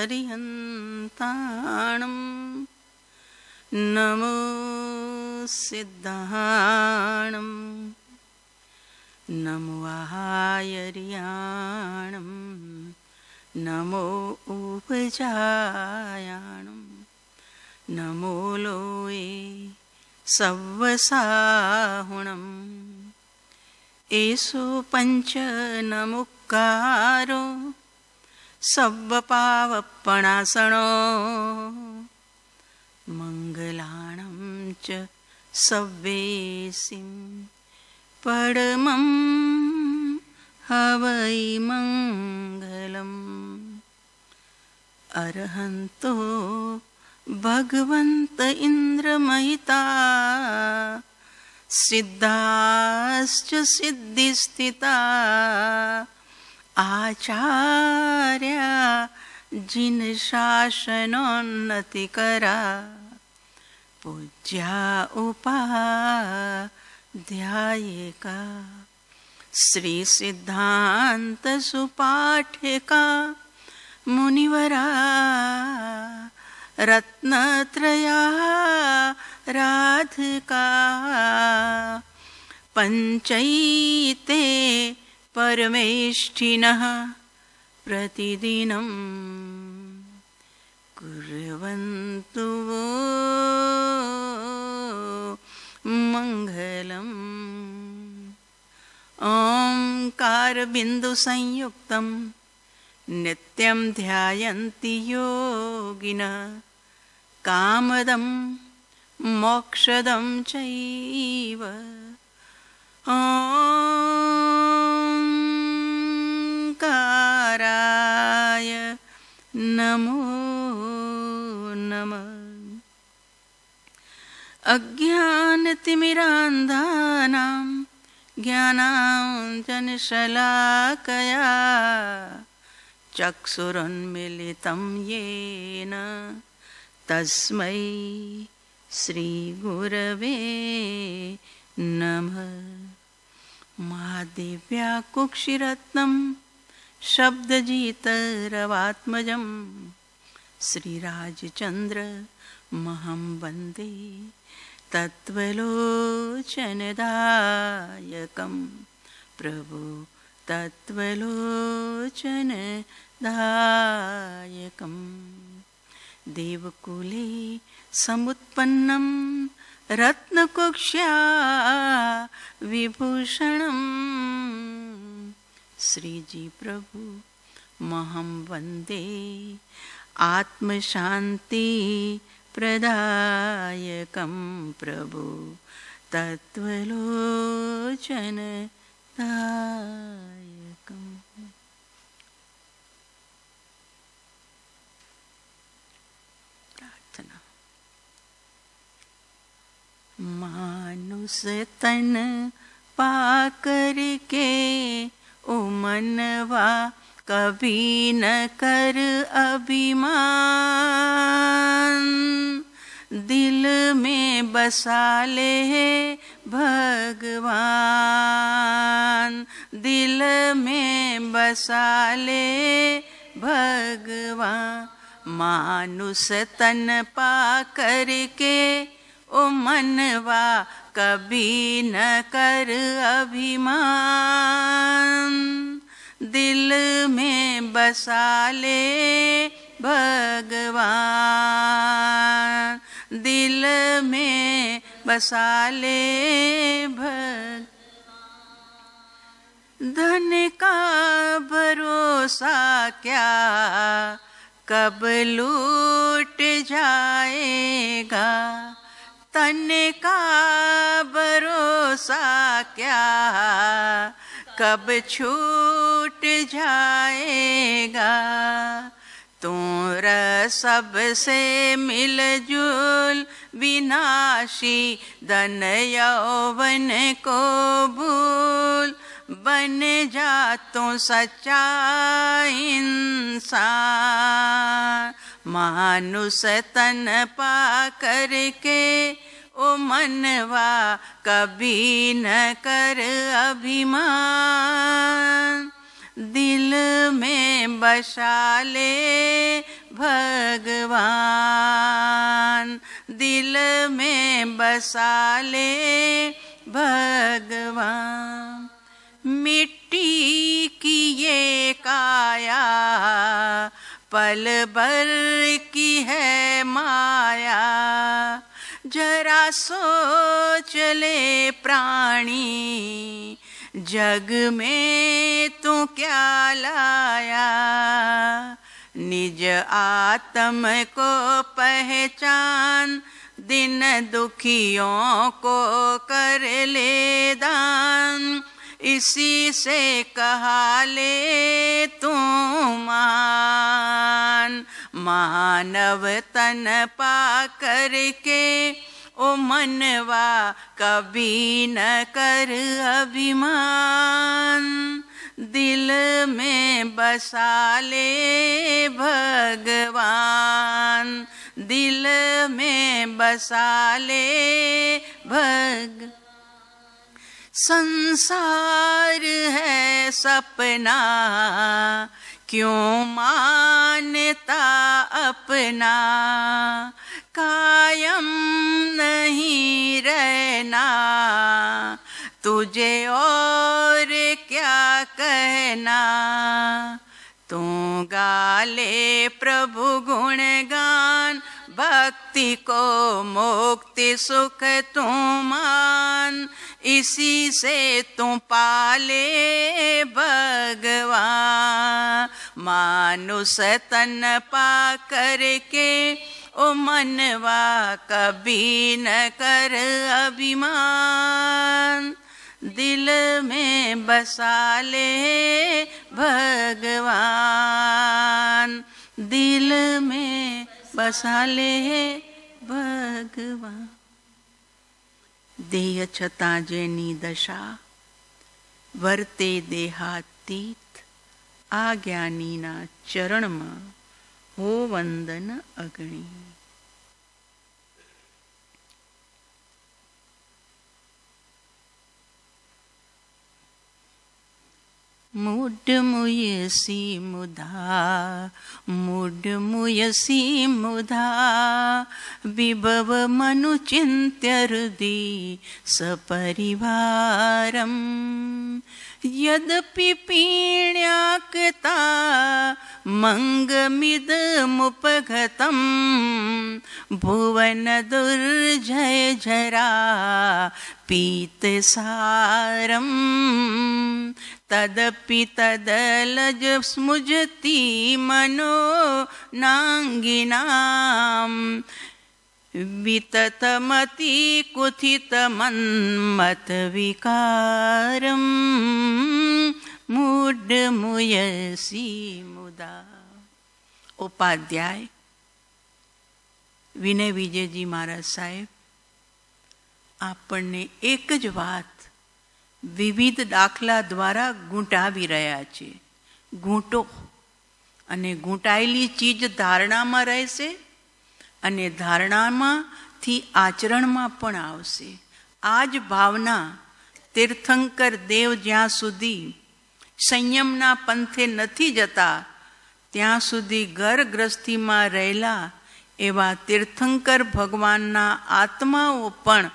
अरिहन्ताणं नमो सिद्धाणं नमो आयर्याणं नमो उपजायाणं नमो लोये सव्वसाहुणं एषो पञ्च नमुक्कारो सव्वपावपणासनो मङ्गलाणं च सव्वेसिं परमं हवै मङ्गलम् अरहन्तो भगवन्त इन्द्रमहिता सिद्धाश्च सिद्धिस्थिता आचार्या जिन शासनोन्नतिकरा पूज्या उपाध्यायिका श्री सिद्धांत सुपाठिका मुनिवरा रत्नत्रया राधिका पंचैते परमेष्ठिनः प्रतिदिनं कुर्वन्तु मङ्गलम् ओंकारबिन्दुसंयुक्तं नित्यं ध्यायन्ति योगिनः कामदं मोक्षदं चैव ओंकाराय नमो नमः। अज्ञानतिमिरान्धानां ज्ञानाञ्जनशलाकया चक्षुरुन्मीलितं येन तस्मै श्रीगुरवे नमः। महादेव्याकुक्षिरत्नं शब्दजितरवात्मजं श्रीराजचन्द्रमहं वन्दे तत्त्वलोचनदायकं प्रभो तत्त्वलोचनदायकं देवकुले समुत्पन्नं रत्नकुक्ष्या विभूषणं श्रीजी प्रभु महं वन्दे आत्मशान्ति प्रदायकं प्रभु तत्त्वलोचनदायकम्। प्रार्थना। मानुष तन पाकर के ओ मनवा कभी न कर अभिमान, दिल में बसा ले भगवान, दिल में बसा ले भगवान। मानुष तन पा कर के ओ मनवा कभी न कर अभिमान, दिल में बसा ले भगवान, दिल में बसा ले भगवान। धन का भरोसा क्या कब लूट जाएगा, तन का भरोसा क्या कब छूट जाएगा। तोरा सबसे मिलजुल विनाशी धन यौवन को भूल, बन जा तो सच्चा इंसान। मानुष तन पा करके ओ मनवा कभी न कर अभिमान, दिल में बसा ले भगवान, दिल में बसा ले भगवान। मिट्टी की ये काया पल भर की है माया, जरा सोच ले प्राणी, जग में तू क्या लाया। निज आत्म को पहचान, दिन दुखियों को कर ले दान, इसी से कहा ले तू मान। मानव तन पा करके ओ मनवा कभी न कर अभिमान, दिल में बसा ले भगवान, दिल में बसा ले भग। संसार है सपना, क्यों मानता अपना, कायम नहीं रहना, तुझे और क्या कहना। तू गा ले प्रभु गुणगान, भक्ति को मुक्ति सुख तू मान, इसी से तू पाले भगवान। मानुष तन पा करके ओ मनवा कभी न कर अभिमान, दिल में बसा ले भगवान, दिल में बसा ले भगवान। देह छતાં જેની દશા વર્તે દેહાતીત, આ જ્ઞાનીના ચરણમાં હો વંદન અગણી। मुड मुयसी मुधा, मुड मुयसी मुधा, विभव मनु चिन्त्य हृदि सपरिवारम। यद्यपि पीण्याकता मंगमिदमुपगतं, भुवन दुर्जय जरा पीतसारम। तदपि तदलज स्मुजति मनो नांगिनाम, विततमति कुथित मन्मत विकारम। मूड मुयसी मुदा। उपाध्याय વિનય વિજયજી મહારાજ સાહેબ આપણને એક જ વાત વિવિધ દાખલા દ્વારા ગૂંટાવી રહ્યા છે। ગૂંટો, અને ગૂંટાયેલી ચીજ ધારણામાં રહેશે અને ધારણામાંથી આચરણમાં પણ આવશે। આ જ ભાવના તીર્થંકર દેવ જ્યાં સુધી સંયમના પંથે નથી જતા ત્યાં સુધી ઘર ગ્રસ્તીમાં રહેલા એવા તીર્થંકર ભગવાનના આત્માઓ પણ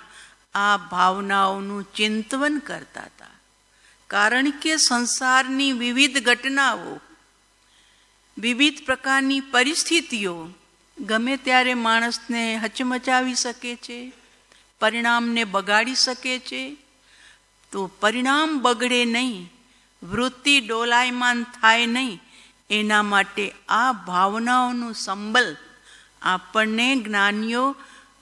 આ ભાવનાઓનું ચિંતન કરતા હતા। કારણ કે સંસારની વિવિધ ઘટનાઓ, વિવિધ પ્રકારની પરિસ્થિતિઓ ગમે ત્યારે માણસને હચમચાવી શકે છે, પરિણામને બગાડી શકે છે। તો પરિણામ બગડે નહીં, વૃત્તિ ડોલાયમાન થાય નહીં, એના માટે આ ભાવનાઓનું સંબલ આપણને જ્ઞાનીઓ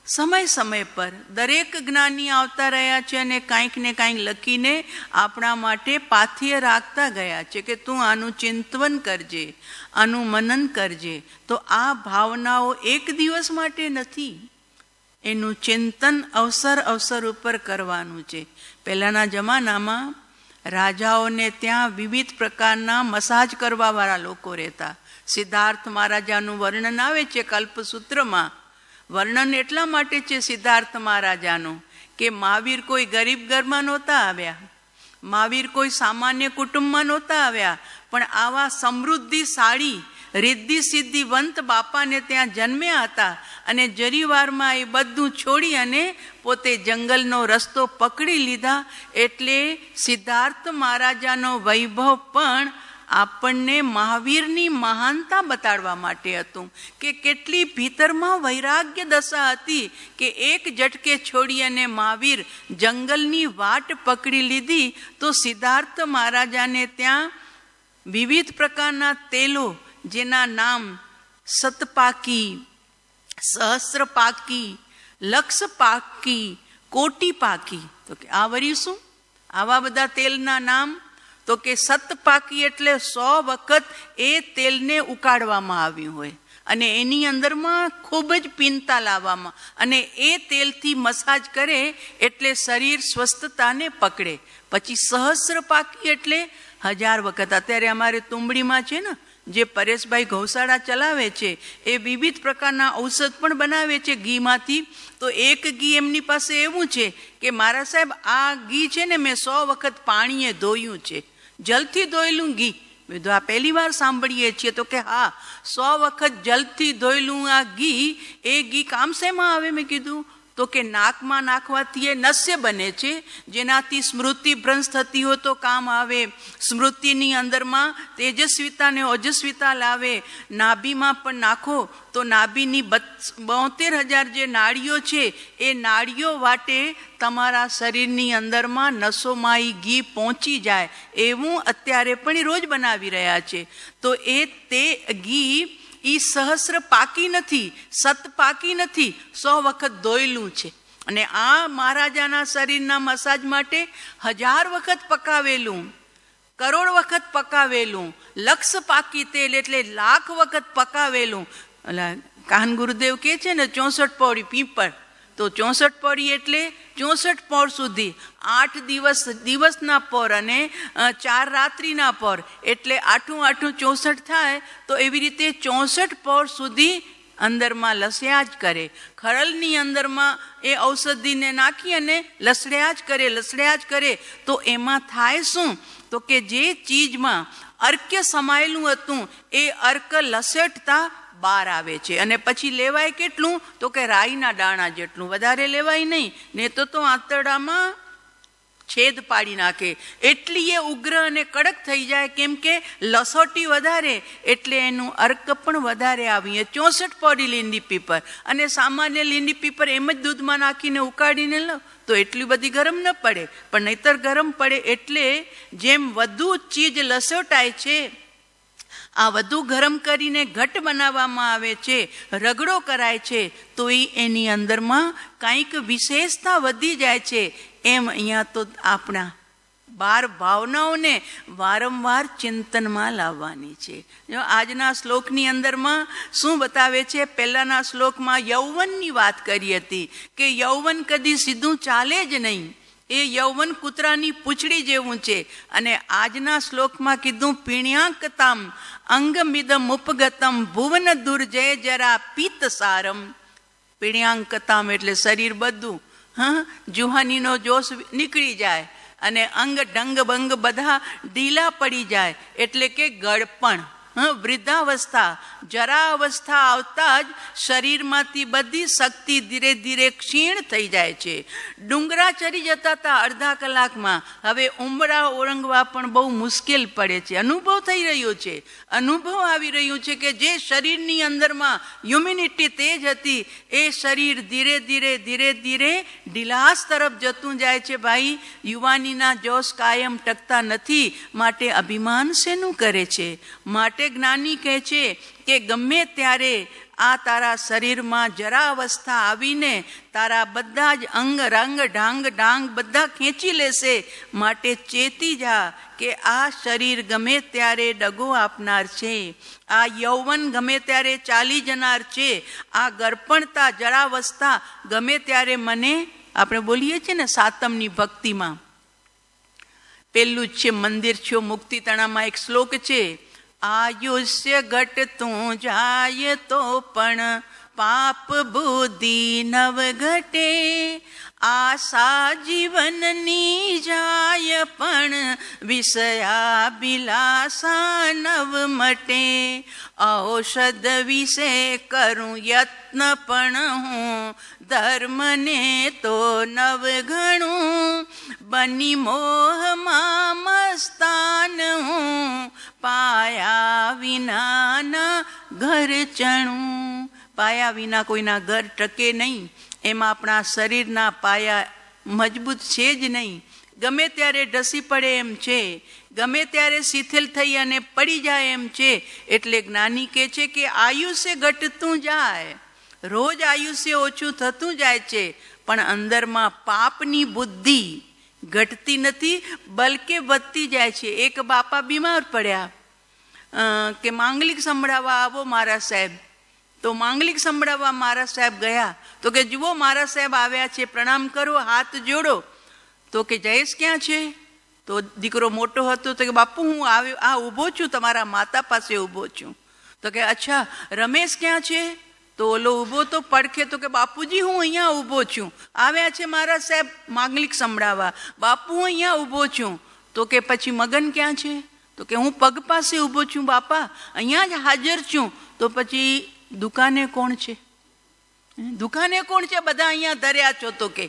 સમય સમય પર, દરેક જ્ઞાની આવતા રહ્યા છે અને કાંઈક ને કાંઈક લખીને આપણા માટે પાથીએ રાખતા ગયા છે કે તું આનું ચિંતન કરજે, આનું મનન કરજે। તો આ ભાવનાઓ એક દિવસ માટે નથી, એનું ચિંતન અવસર અવસર ઉપર કરવાનું છે। પહેલાંના જમાનામાં રાજાઓને ત્યાં વિવિધ પ્રકારના મસાજ કરવાવાળા લોકો રહેતા। સિદ્ધાર્થ મહારાજાનું વર્ણન આવે છે કલ્પસૂત્રમાં। વર્ણન એટલા માટે છે સિદ્ધાર્થ મહારાજાનું કે મહાવીર કોઈ ગરીબ ઘરમાં નહોતા આવ્યા, મહાવીર કોઈ સામાન્ય કુટુંબમાં નહોતા આવ્યા, પણ આવા સમૃદ્ધિશાળી રિદ્ધિ સિદ્ધિવંત બાપાને ત્યાં જન્મ્યા હતા અને જરીવારમાં એ બધું છોડી અને પોતે જંગલનો રસ્તો પકડી લીધા. એટલે સિદ્ધાર્થ મહારાજાનો વૈભવ પણ આપણને મહાવીરની મહાનતા બતાડવા માટે હતું કે કેટલી ભીતરમાં વૈરાગ્ય દશા હતી કે એક ઝટકે છોડી અને મહાવીર જંગલની વાટ પકડી લીધી. તો સિદ્ધાર્થ મહારાજાને ત્યાં વિવિધ પ્રકારના તેલો, જેના નામ સતપાકી, સહસ્રપાકી, લક્ષપાકી, કોટિપાકી. તો કે આ વરી શું? આવા બધા તેલના નામ? તો કે સતપાકી એટલે 100 વખત એ તેલને ઉકાળવામાં આવ્યું હોય અને એની અંદરમાં ખૂબ જ પીનતા લાવવામાં, અને એ તેલથી મસાજ કરે એટલે શરીર સ્વસ્થતાને પકડે. પછી સહસ્રપાકી એટલે 1000 વખત. અત્યારે અમારે તુંબડીમાં છે ને, જે પરેશભાઈ ગૌશાળા ચલાવે છે, એ વિવિધ પ્રકારના ઔષધ પણ બનાવે છે ઘીમાંથી. તો એક ઘી એમની પાસે એવું છે કે મારા સાહેબ આ ઘી છે ને મેં 100 વખત પાણીએ ધોયું છે, જલથી ધોયેલું ઘી. મેં તો આ પહેલી વાર સાંભળીએ છીએ. તો કે હા, 100 વખત જલથી ધોયેલું આ ઘી, એ ઘી કામ શેમાં આવે? મેં કીધું તો કે નાકમાં નાખવાથી એ નસ્ય બને છે, જેનાથી સ્મૃતિ ભ્રંશ થતી હોય તો કામ આવે. સ્મૃતિની અંદરમાં તેજસ્વીતા ને ઓજસ્વીતા લાવે. નાભીમાં પણ નાખો તો નાભીની 72,000 જે નાડીઓ છે, એ નાડીઓ વાટે તમારા શરીરની અંદરમાં નસોમાં એ ઘી પહોંચી જાય. એવું અત્યારે પણ રોજ બનાવી રહ્યા છે. તો તે ઘી એ સહસ્ર પાકી નથી, સત પાકી નથી, 100 વખત ધોયેલું છે. અને આ મહારાજાના શરીરના મસાજ માટે 1000 વખત પકાવેલું, કરોડ વખત પકાવેલું, લક્ષ પાકી તેલ એટલે 1,00,000 વખત પકાવેલું. કાન ગુરુદેવ કે છે ને 64 પૌડી પીપળ, તો 64 પૌડી એટલે 64 પૌર સુધી, 8 દિવસના પૌર અને 4 રાત્રિના પૌર, એટલે 8 64 થાય. તો એવી રીતે 64 પૌર સુધી અંદરમાં લસ્યા જ કરે. ખરલની અંદરમાં એ ઔષધિને નાખી અને લસડ્યા જ કરે. તો એમાં થાય શું? તો કે જે ચીજમાં અર્ક્ય સમાયેલું હતું એ અર્ક લસેટતા બહાર આવે છે. અને પછી લેવાય કેટલું? તો કે રાઈના દાણા જેટલું, વધારે લેવાય નહીં, ને તો આંતરડામાં છેદ પાડી નાખે. એટલી એ ઉગ્ર અને કડક થઈ જાય, કેમ કે લસોટી વધારે એટલે એનું અર્ક પણ વધારે આવી. 64 પૌડી લીંડી પીપર, અને સામાન્ય લીંડી પીપર એમ જ દૂધમાં નાખીને ઉકાળીને લો તો એટલી બધી ગરમ ન પડે, પણ નહીતર ગરમ પડે. એટલે જેમ વધુ ચીજ લસોટાય છે, આ વધુ ગરમ કરીને ઘટ બનાવવામાં આવે છે, રગડો કરાય છે, તો એની અંદરમાં કંઈક વિશેષતા વધી જાય છે. એમ અહીંયા તો આપણા 12 ભાવનાઓને વારંવાર ચિંતનમાં લાવવાની છે. જો આજના શ્લોકની અંદરમાં શું બતાવે છે? પહેલાના શ્લોકમાં યૌવનની વાત કરી હતી કે યૌવન કદી સીધું ચાલે જ નહીં, એ યૌવન કૂતરાની પૂંછડી જેવું છે. અને આજના શ્લોકમાં કીધું પીણ્યાકતામ અંગમિદમ ઉપગતમ ભુવન દુર્જય જરા પિત્ત સારમ. પીણ્યાંકતામ એટલે શરીર બધું, જુહાનીનો જોશ નીકળી જાય અને અંગ ઢંગ ભંગ બધા ઢીલા પડી જાય, એટલે કે ગળપણ, વૃદ્ધાવસ્થા, જરા અવસ્થા આવતા જ શરીરમાંથી બધી શક્તિ ધીરે ધીરે ક્ષીણ થઈ જાય છે. ડુંગરા ચરી જતા હતા અડધા કલાકમાં, હવે ઉંબરા ઓળંગવા પણ બહુ મુશ્કેલ પડે છે. અનુભવ થઈ રહ્યો છે, અનુભવ આવી રહ્યું છે કે જે શરીરની અંદરમાં હ્યુમિનિટી તેજ હતી, એ શરીર ધીરે ધીરે ઢીલાસ તરફ જતું જાય છે. ભાઈ, યુવાનીના જોશ કાયમ ટકતા નથી, માટે અભિમાન શેનું કરે છે? માટે જ્ઞાની કહે છે કે ગમે ત્યારે આ તારા શરીરમાં જરા અવસ્થા આવીને તારા બધા જ અંગ રંગ ઢાંગ બધા ખેંચી લેશે. માટે ચેતી જા કે આ શરીર ગમે ત્યારે દગો આપનાર છે, આ યૌવન ગમે ત્યારે ચાલી જનાર છે, આ ગરપણતા જરાવસ્થા ગમે ત્યારે મને, આપણે બોલીએ છીએ ને સાતમની ભક્તિમાં, પેલું જ છે મંદિર છો મુક્તિ તણામાં એક શ્લોક છે, આયુષ્ય ઘટતું જાય તો પણ પાપ બુદ્ધિ નવ ઘટે, આશા જીવનની જાય પણ વિષયાભિલાષા નવ મટે. ઔષધ વિશે કરું યત્ન પણ હું ધર્મને તો નવ ઘણું. બની મોહમાં મસ્તાન હું પાયા વિનાના ઘર ચણું. પાયા વિના કોઈના ઘર ટકે નહીં. એમાં આપણા શરીરના પાયા મજબૂત છે જ નહીં. ગમે ત્યારે ઢસી પડે એમ છે, ગમે ત્યારે શિથિલ થઈ અને પડી જાય એમ છે. એટલે જ્ઞાની કહે છે કે આયુષ્ય ઘટતું જાય, રોજ આયુષ્ય ઓછું થતું જાય છે, પણ અંદરમાં પાપની બુદ્ધિ ઘટતી નથી, બલકે વધતી જાય છે. એક બાપા બીમાર પડ્યા કે માંગલિક સંભળાવવા આવો મારા સાહેબ. તો માંગલિક સંભળાવવા મારા સાહેબ ગયા. તો કે જુઓ મારા સાહેબ આવ્યા છે, પ્રણામ કરો, હાથ જોડો. તો કે જયેશ ક્યાં છે? તો દીકરો મોટો હતો. તો કે બાપુ હું આ ઊભો છું, તમારા માતા પાસે ઊભો છું. તો કે અચ્છા રમેશ ક્યાં છે? તો ઓલો ઊભો તો પડખે. તો કે બાપુજી હું અહીંયા ઊભો છું, આવ્યા છે મારા સાહેબ માંગલિક સંભળાવવા. બાપુ હું અહીંયા ઊભો છું. તો કે પછી મગન ક્યાં છે? તો કે હું પગ પાસે ઊભો છું બાપા, અહીંયા જ હાજર છું. તો પછી દુકાને કોણ છે? દુકાને કોણ છે? બધા અહીંયા ધર્યા છો. તો કે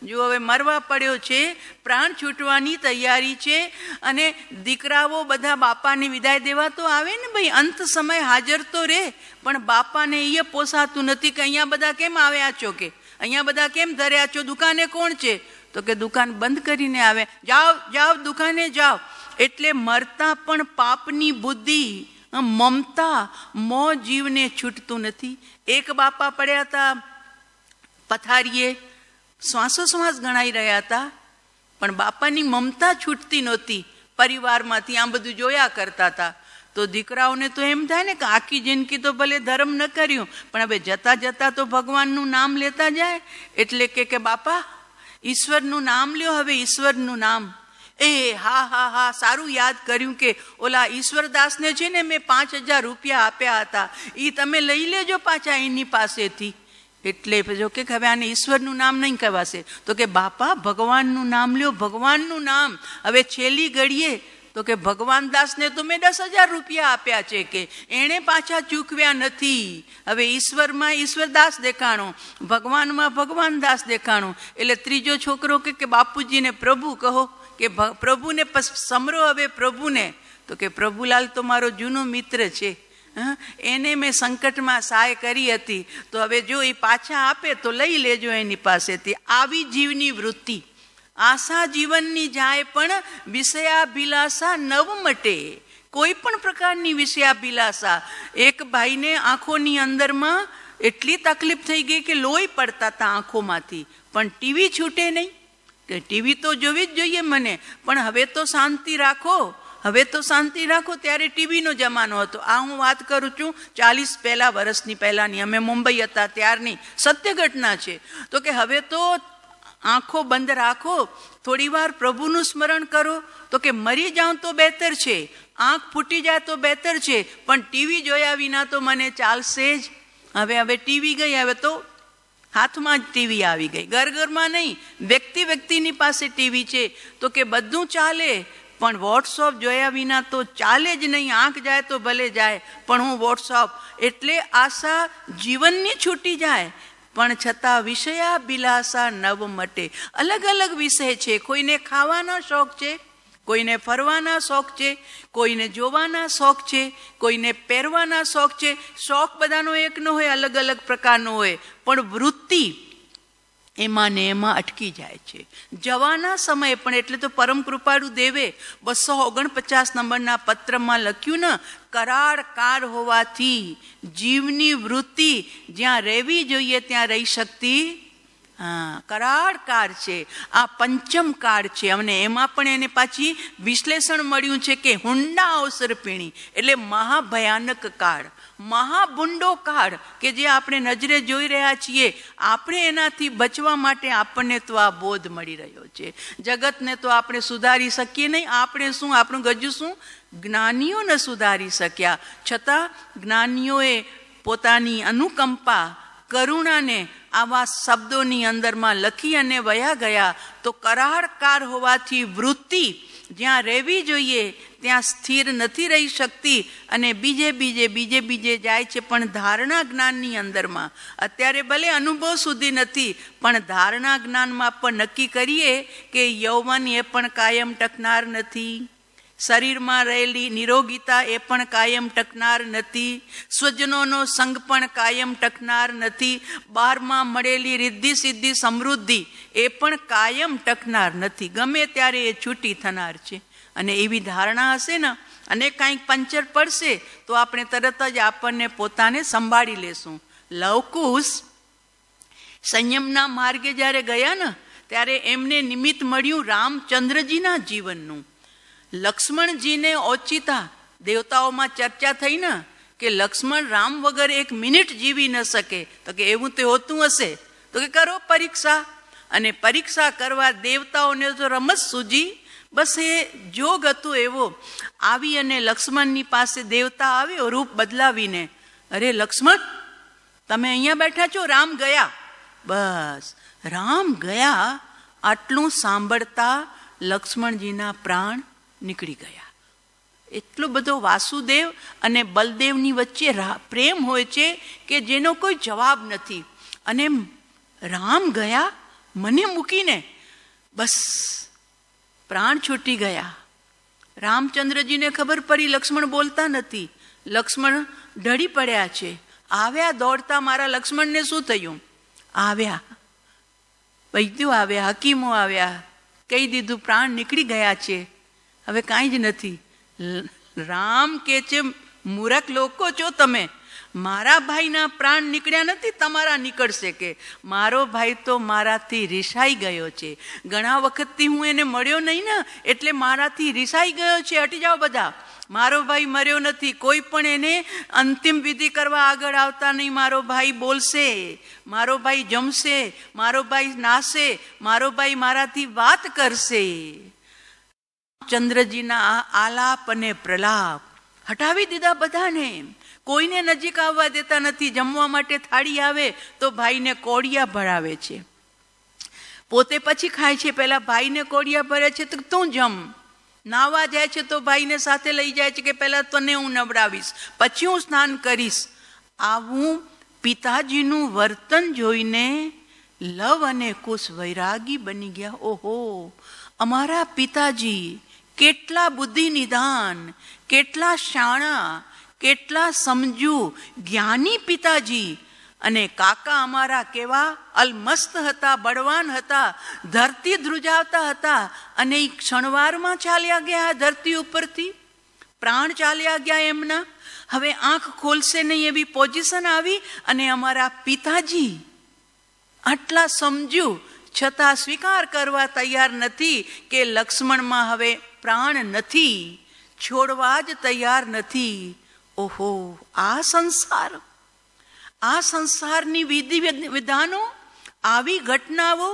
જો હવે મરવા પડ્યો છે, પ્રાણ છૂટવાની તૈયારી છે, અને દીકરાઓ બધા બાપાને વિદાય દેવા તો આવે ને ભાઈ, અંત સમય હાજર તો રહે. પણ બાપાને એ પોસાતું નથી કે અહીંયા બધા કેમ આવ્યા છો, કે અહીંયા બધા કેમ ધર્યા છો, દુકાને કોણ છે? તો કે દુકાન બંધ કરીને આવે. જાઓ જાઓ દુકાને જાઓ. એટલે મરતા પણ પાપની બુદ્ધિ, મમતા, મોહ જીવને છૂટતું નથી. એક બાપા પડ્યા હતા પથારીએ, શ્વાસોશ્વાસ ગણાઈ રહ્યા હતા, પણ બાપાની મમતા છૂટતી નહોતી. પરિવારમાંથી આમ બધું જોયા કરતા હતા. તો દીકરાઓને તો એમ થાય ને કે આખી જિંદગી તો ભલે ધર્મ ન કર્યું, પણ હવે જતા જતા તો ભગવાનનું નામ લેતા જાય. એટલે કે બાપા ઈશ્વરનું નામ લ્યો, હવે ઈશ્વરનું નામ. એ હા હા હા સારું યાદ કર્યું કે ઓલા ઈશ્વરદાસને છે ને મેં 5,000 રૂપિયા આપ્યા હતા, એ તમે લઈ લેજો પાછા એની પાસેથી. એટલે જો કે હવે આને ઈશ્વરનું નામ નહીં કહેવાશે. તો કે બાપા ભગવાનનું નામ લ્યો, ભગવાનનું નામ. હવે છેલ્લી ઘડીએ તો કે ભગવાન દાસને તો મેં 10,000 રૂપિયા આપ્યા છે, કે એણે પાછા ચૂકવ્યા નથી. હવે ઈશ્વરમાં ઈશ્વરદાસ દેખાણો, ભગવાનમાં ભગવાન દાસ દેખાણો. એટલે ત્રીજો છોકરો કે બાપુજીને પ્રભુ કહો, કે પ્રભુને સમરો હવે પ્રભુને. તો કે પ્રભુલાલ તો મારો જૂનો મિત્ર છે, એને મેં સંકટમાં સહાય કરી હતી, તો હવે જો એ પાછા આપે તો લઈ લેજો એની પાસેથી. આવી જીવની વૃત્તિ. આશા જીવનની જાય પણ વિષયાભિલાષા નવ મટે. કોઈ પણ પ્રકારની વિષયાભિલાષા. એક ભાઈને આંખોની અંદરમાં એટલી તકલીફ થઈ ગઈ કે લોહી પડતા હતા આંખોમાંથી, પણ ટીવી છૂટે નહીં. કે ટીવી તો જોવી જ જોઈએ મને, પણ હવે તો શાંતિ રાખો, હવે તો શાંતિ રાખો. ત્યારે ટીવીનો જમાનો હતો. આ હું વાત કરું છું 40 વર્ષની પહેલાંની. અમે મુંબઈ હતા ત્યારની સત્ય ઘટના છે. તો કે હવે તો આંખો બંધ રાખો, થોડી વાર પ્રભુનું સ્મરણ કરો. તો કે મરી જાઉં તો બહેતર છે, આંખ ફૂટી જાય તો બહેતર છે, પણ ટીવી જોયા વિના તો મને ચાલશે જ. હવે ટીવી ગઈ, હવે તો હાથમાં જ ટીવી આવી ગઈ. ઘરમાં નહીં, વ્યક્તિની પાસે ટીવી છે. તો કે બધું ચાલે, પણ વોટ્સઅપ જોયા વિના તો ચાલે જ નહીં. આંખ જાય તો ભલે જાય, પણ હું વોટ્સઅપ. એટલે આશા જીવનની છૂટી જાય, પણ છતાં વિષયાભિલાષા નવ મટે. અલગ અલગ વિષય છે. કોઈને ખાવાના શોખ છે, કોઈને ફરવાના શોખ છે, કોઈને જોવાના શોખ છે, કોઈને પહેરવાના શોખ છે. શોખ બધાનો એક ન હોય, અલગ અલગ પ્રકારનો હોય, પણ વૃત્તિ એમાં ને એમાં અટકી જાય છે. જવાના સમયે પણ. એટલે તો પરમ કૃપાળુ દેવે 249 નંબરના પત્રમાં લખ્યું ને, કરાળ કાળ હોવાથી જીવની વૃત્તિ જ્યાં રહેવી જોઈએ ત્યાં રહી શકતી. કરાળ કાળ છે, આ પંચમ કાળ છે. અને એમાં પણ એને પાછી વિશ્લેષણ મળ્યું છે કે હુંડા અવસર પીણી, એટલે મહાભયાનક કાળ, મહાભૂંડો કાળ, કે જે આપણે નજરે જોઈ રહ્યા છીએ. આપણે એનાથી બચવા માટે આપણને તો આ બોધ મળી રહ્યો છે. જગતને તો આપણે સુધારી શકીએ નહીં. આપણે શું, આપણું ગજુ શું? જ્ઞાનીઓ ન સુધારી શક્યા, છતાં જ્ઞાનીઓએ પોતાની અનુકંપા કરુણાને આવા શબ્દોની અંદરમાં લખી અને વયા ગયા. તો કરાળકાર હોવાથી વૃત્તિ જ્યાં રહેવી જોઈએ ત્યાં સ્થિર નથી રહી શકતી અને બીજે જાય છે. પણ ધારણા જ્ઞાનની અંદરમાં અત્યારે ભલે અનુભવ સુધી નથી, પણ ધારણા જ્ઞાનમાં પણ નક્કી કરીએ કે યૌવન એ પણ કાયમ ટકનાર નથી, શરીરમાં રહેલી નિરોગીતા એ પણ કાયમ ટકનાર નથી, સ્વજનોનો સંગ પણ કાયમ ટકનાર નથી, બહારમાં મળેલી રિદ્ધિ સિદ્ધિ સમૃદ્ધિ એ પણ કાયમ ટકનાર નથી, ગમે ત્યારે એ છૂટી થનાર છે. અને એવી ધારણા હશે ને અને કાંઈક પંચર પડશે તો આપણે તરત જ આપણને પોતાને સંભાળી લેશું. લવકુશ સંયમના માર્ગે જ્યારે ગયા ને ત્યારે એમને નિમિત્ત મળ્યું રામચંદ્રજીના જીવનનું. લક્ષ્મણજીને ઓચિતા દેવતાઓમાં ચર્ચા થઈ ને કે લક્ષ્મણ રામ વગર 1 મિનિટ જીવી ન શકે. તો કે એવું તો હોતું હશે, તો કે કરો પરીક્ષા. અને પરીક્ષા કરવા દેવતાઓને તો રમત સૂજી, બસ એ જોગ હતું એવો. આવી અને લક્ષ્મણની પાસે દેવતા આવ્યો રૂપ બદલાવીને. અરે લક્ષ્મણ, તમે અહીંયા બેઠા છો, રામ ગયા. બસ રામ ગયા આટલું સાંભળતા લક્ષ્મણજીના પ્રાણ નીકળી ગયા. એટલો બધો વાસુદેવ અને બલદેવની વચ્ચે પ્રેમ હોય છે કે જેનો કોઈ જવાબ નથી. અને રામ ગયા મને મૂકીને, બસ પ્રાણ છૂટી ગયા. રામચંદ્રજીને ખબર પડી લક્ષ્મણ બોલતા નથી, લક્ષ્મણ ઢળી પડ્યા છે. આવ્યા દોડતા, મારા લક્ષ્મણને શું થયું? આવ્યા વૈદ્યો આવ્યા, હકીમો આવ્યા, કહી દીધું પ્રાણ નીકળી ગયા છે, હવે કાંઈ જ નથી. રામ કે છે મૂરખ લોકો છો તમે, મારા ભાઈના પ્રાણ નીકળ્યા નથી, તમારા નીકળશે કે? મારો ભાઈ તો મારાથી રિસાઈ ગયો છે. ઘણા વખતથી હું એને મળ્યો નહીં ને એટલે મારાથી રિસાઈ ગયો છે. હટી જાઓ બધા, મારો ભાઈ મર્યો નથી. કોઈ પણ એને અંતિમ વિધિ કરવા આગળ આવતા નહીં. મારો ભાઈ બોલશે, મારો ભાઈ જમશે, મારો ભાઈ નાશે, મારો ભાઈ મારાથી વાત કરશે. ચંદ્રજીના આલાપ અને પ્રલાપ હટાવી દીધા બધાને. કોઈને નજીક આવવા દેતા નથી. જમવા માટે થાળી આવે તો ભાઈને કોડિયા ભરાવે છે, પોતે પછી ખાય છે. પેલા ભાઈને કોડિયા ભરે છે તો તું જમ. નાવા જાય છે તો ભાઈને સાથે લઈ જાય છે કે પહેલા તને હું નવડાવીશ, પછી હું સ્નાન કરીશ. આવું પિતાજીનું વર્તન જોઈને લવ અને કુશ વૈરાગી બની ગયા. ઓહો, અમારા પિતાજી કેટલા બુદ્ધિ નિદાન, કેટલા શાણા, કેટલા સમજુ જ્ઞાની પિતાજી. અને કાકા અમારા કેવા અલમસ્ત હતા, બળવાન હતા, ધરતી ધ્રુજાવતા હતા. અને એ ક્ષણવારમાં ચાલ્યા ગયા ધરતી ઉપરથી, પ્રાણ ચાલ્યા ગયા એમના. હવે આંખ ખોલશે નહીં એવી પોઝિશન આવી. અને અમારા પિતાજી આટલા સમજુ છતાં સ્વીકાર કરવા તૈયાર નથી કે લક્ષ્મણમાં હવે પ્રાણ નથી, છોડવા જ તૈયાર નથી. ઓહો, આ સંસારની વિધિ વિધાનો, આવી ઘટનાઓ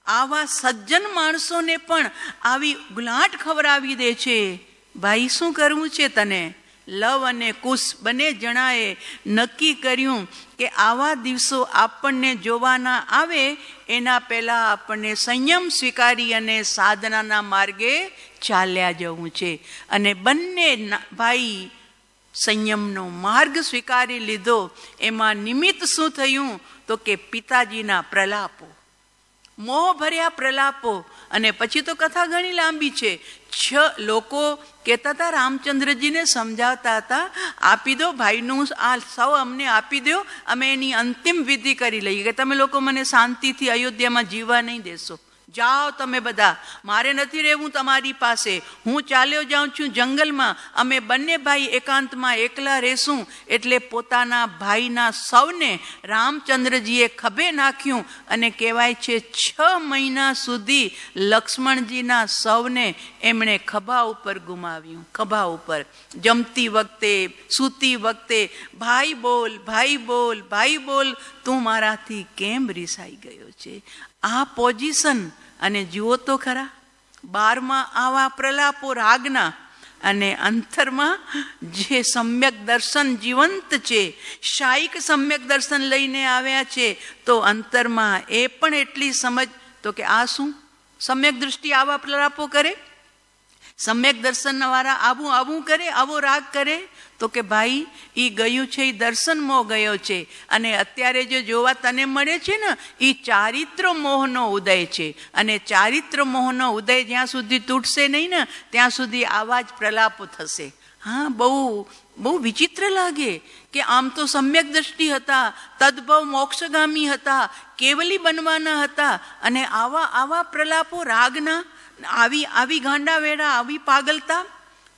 આવા સજ્જન માણસોને પણ આવી ગુલાટ ખવડાવી દે છે. ભાઈ શું કરવું છે તને? લવ અને કુશ બંને જણાએ નક્કી કર્યું કે આવા દિવસો આપણને જોવાના આવે એના પહેલા આપણને સંયમ સ્વીકારી અને સાધનાના માર્ગે ચાલ્યા જવું છે. અને બંને ભાઈ સંયમનો માર્ગ સ્વીકારી લીધો. એમાં નિમિત્ત શું થયું? તો કે પિતાજીના પ્રલાપો, મોહ ભર્યા પ્રલાપો. અને પછી તો કથા ઘણી લાંબી છે. 6 લોકો કહેતા હતા, રામચંદ્રજીને સમજાવતા હતા, આપી દો ભાઈનું આ સૌ અમને આપી દો, અમે એની અંતિમ વિધિ કરી લઈએ કે તમે લોકો મને શાંતિથી અયોધ્યામાં જીવવા નહીં દેશો. જાઓ તમે બધા, મારે નથી રહેવું તમારી પાસે, હું ચાલ્યો જાઉં છું જંગલમાં, અમે બંને ભાઈ એકાંતમાં એકલા રહેશું. એટલે પોતાના ભાઈના સૌને રામચંદ્રજીએ ખભે નાખ્યું. અને કહેવાય છે 6 મહિના સુધી લક્ષ્મણજીના સૌને એમણે ખભા ઉપર ગુમાવ્યું. ખભા ઉપર જમતી વખતે, સૂતી વખતે, ભાઈ બોલ, ભાઈ બોલ, ભાઈ બોલ, તું મારાથી કેમ રિસાઈ ગયો છે? આ પોઝિશન. અને જુઓ તો ખરા, 12માં આવા પ્રલાપો રાગના. અને અંતરમાં જે સમ્યક દર્શન જીવંત છે, શાયિક સમ્યક દર્શન લઈને આવ્યા છે, તો અંતરમાં એ પણ એટલી સમજ તો કે આ શું સમ્યક દૃષ્ટિ આવા પ્રલાપો કરે, સમ્યક દર્શન વાળા આવું કરે, આવો રાગ કરે, તો કે ભાઈ એ ગયું છે એ દર્શન મોહ ગયો છે, અને અત્યારે જે જોવા તને મળે છે ને એ ચારિત્ર મોહનો ઉદય છે, અને ચારિત્ર મોહનો ઉદય જ્યાં સુધી તૂટશે નહીં ને ત્યાં સુધી આવા જ પ્રલાપો થશે. હા, બહુ વિચિત્ર લાગે કે આમ તો સમ્યક દ્રષ્ટિ હતા, તદ્ભવ મોક્ષગામી હતા, કેવલી બનવાના હતા, અને આવા પ્રલાપો રાગના, આવી ગાંડા વેડા, આવી પાગલતા,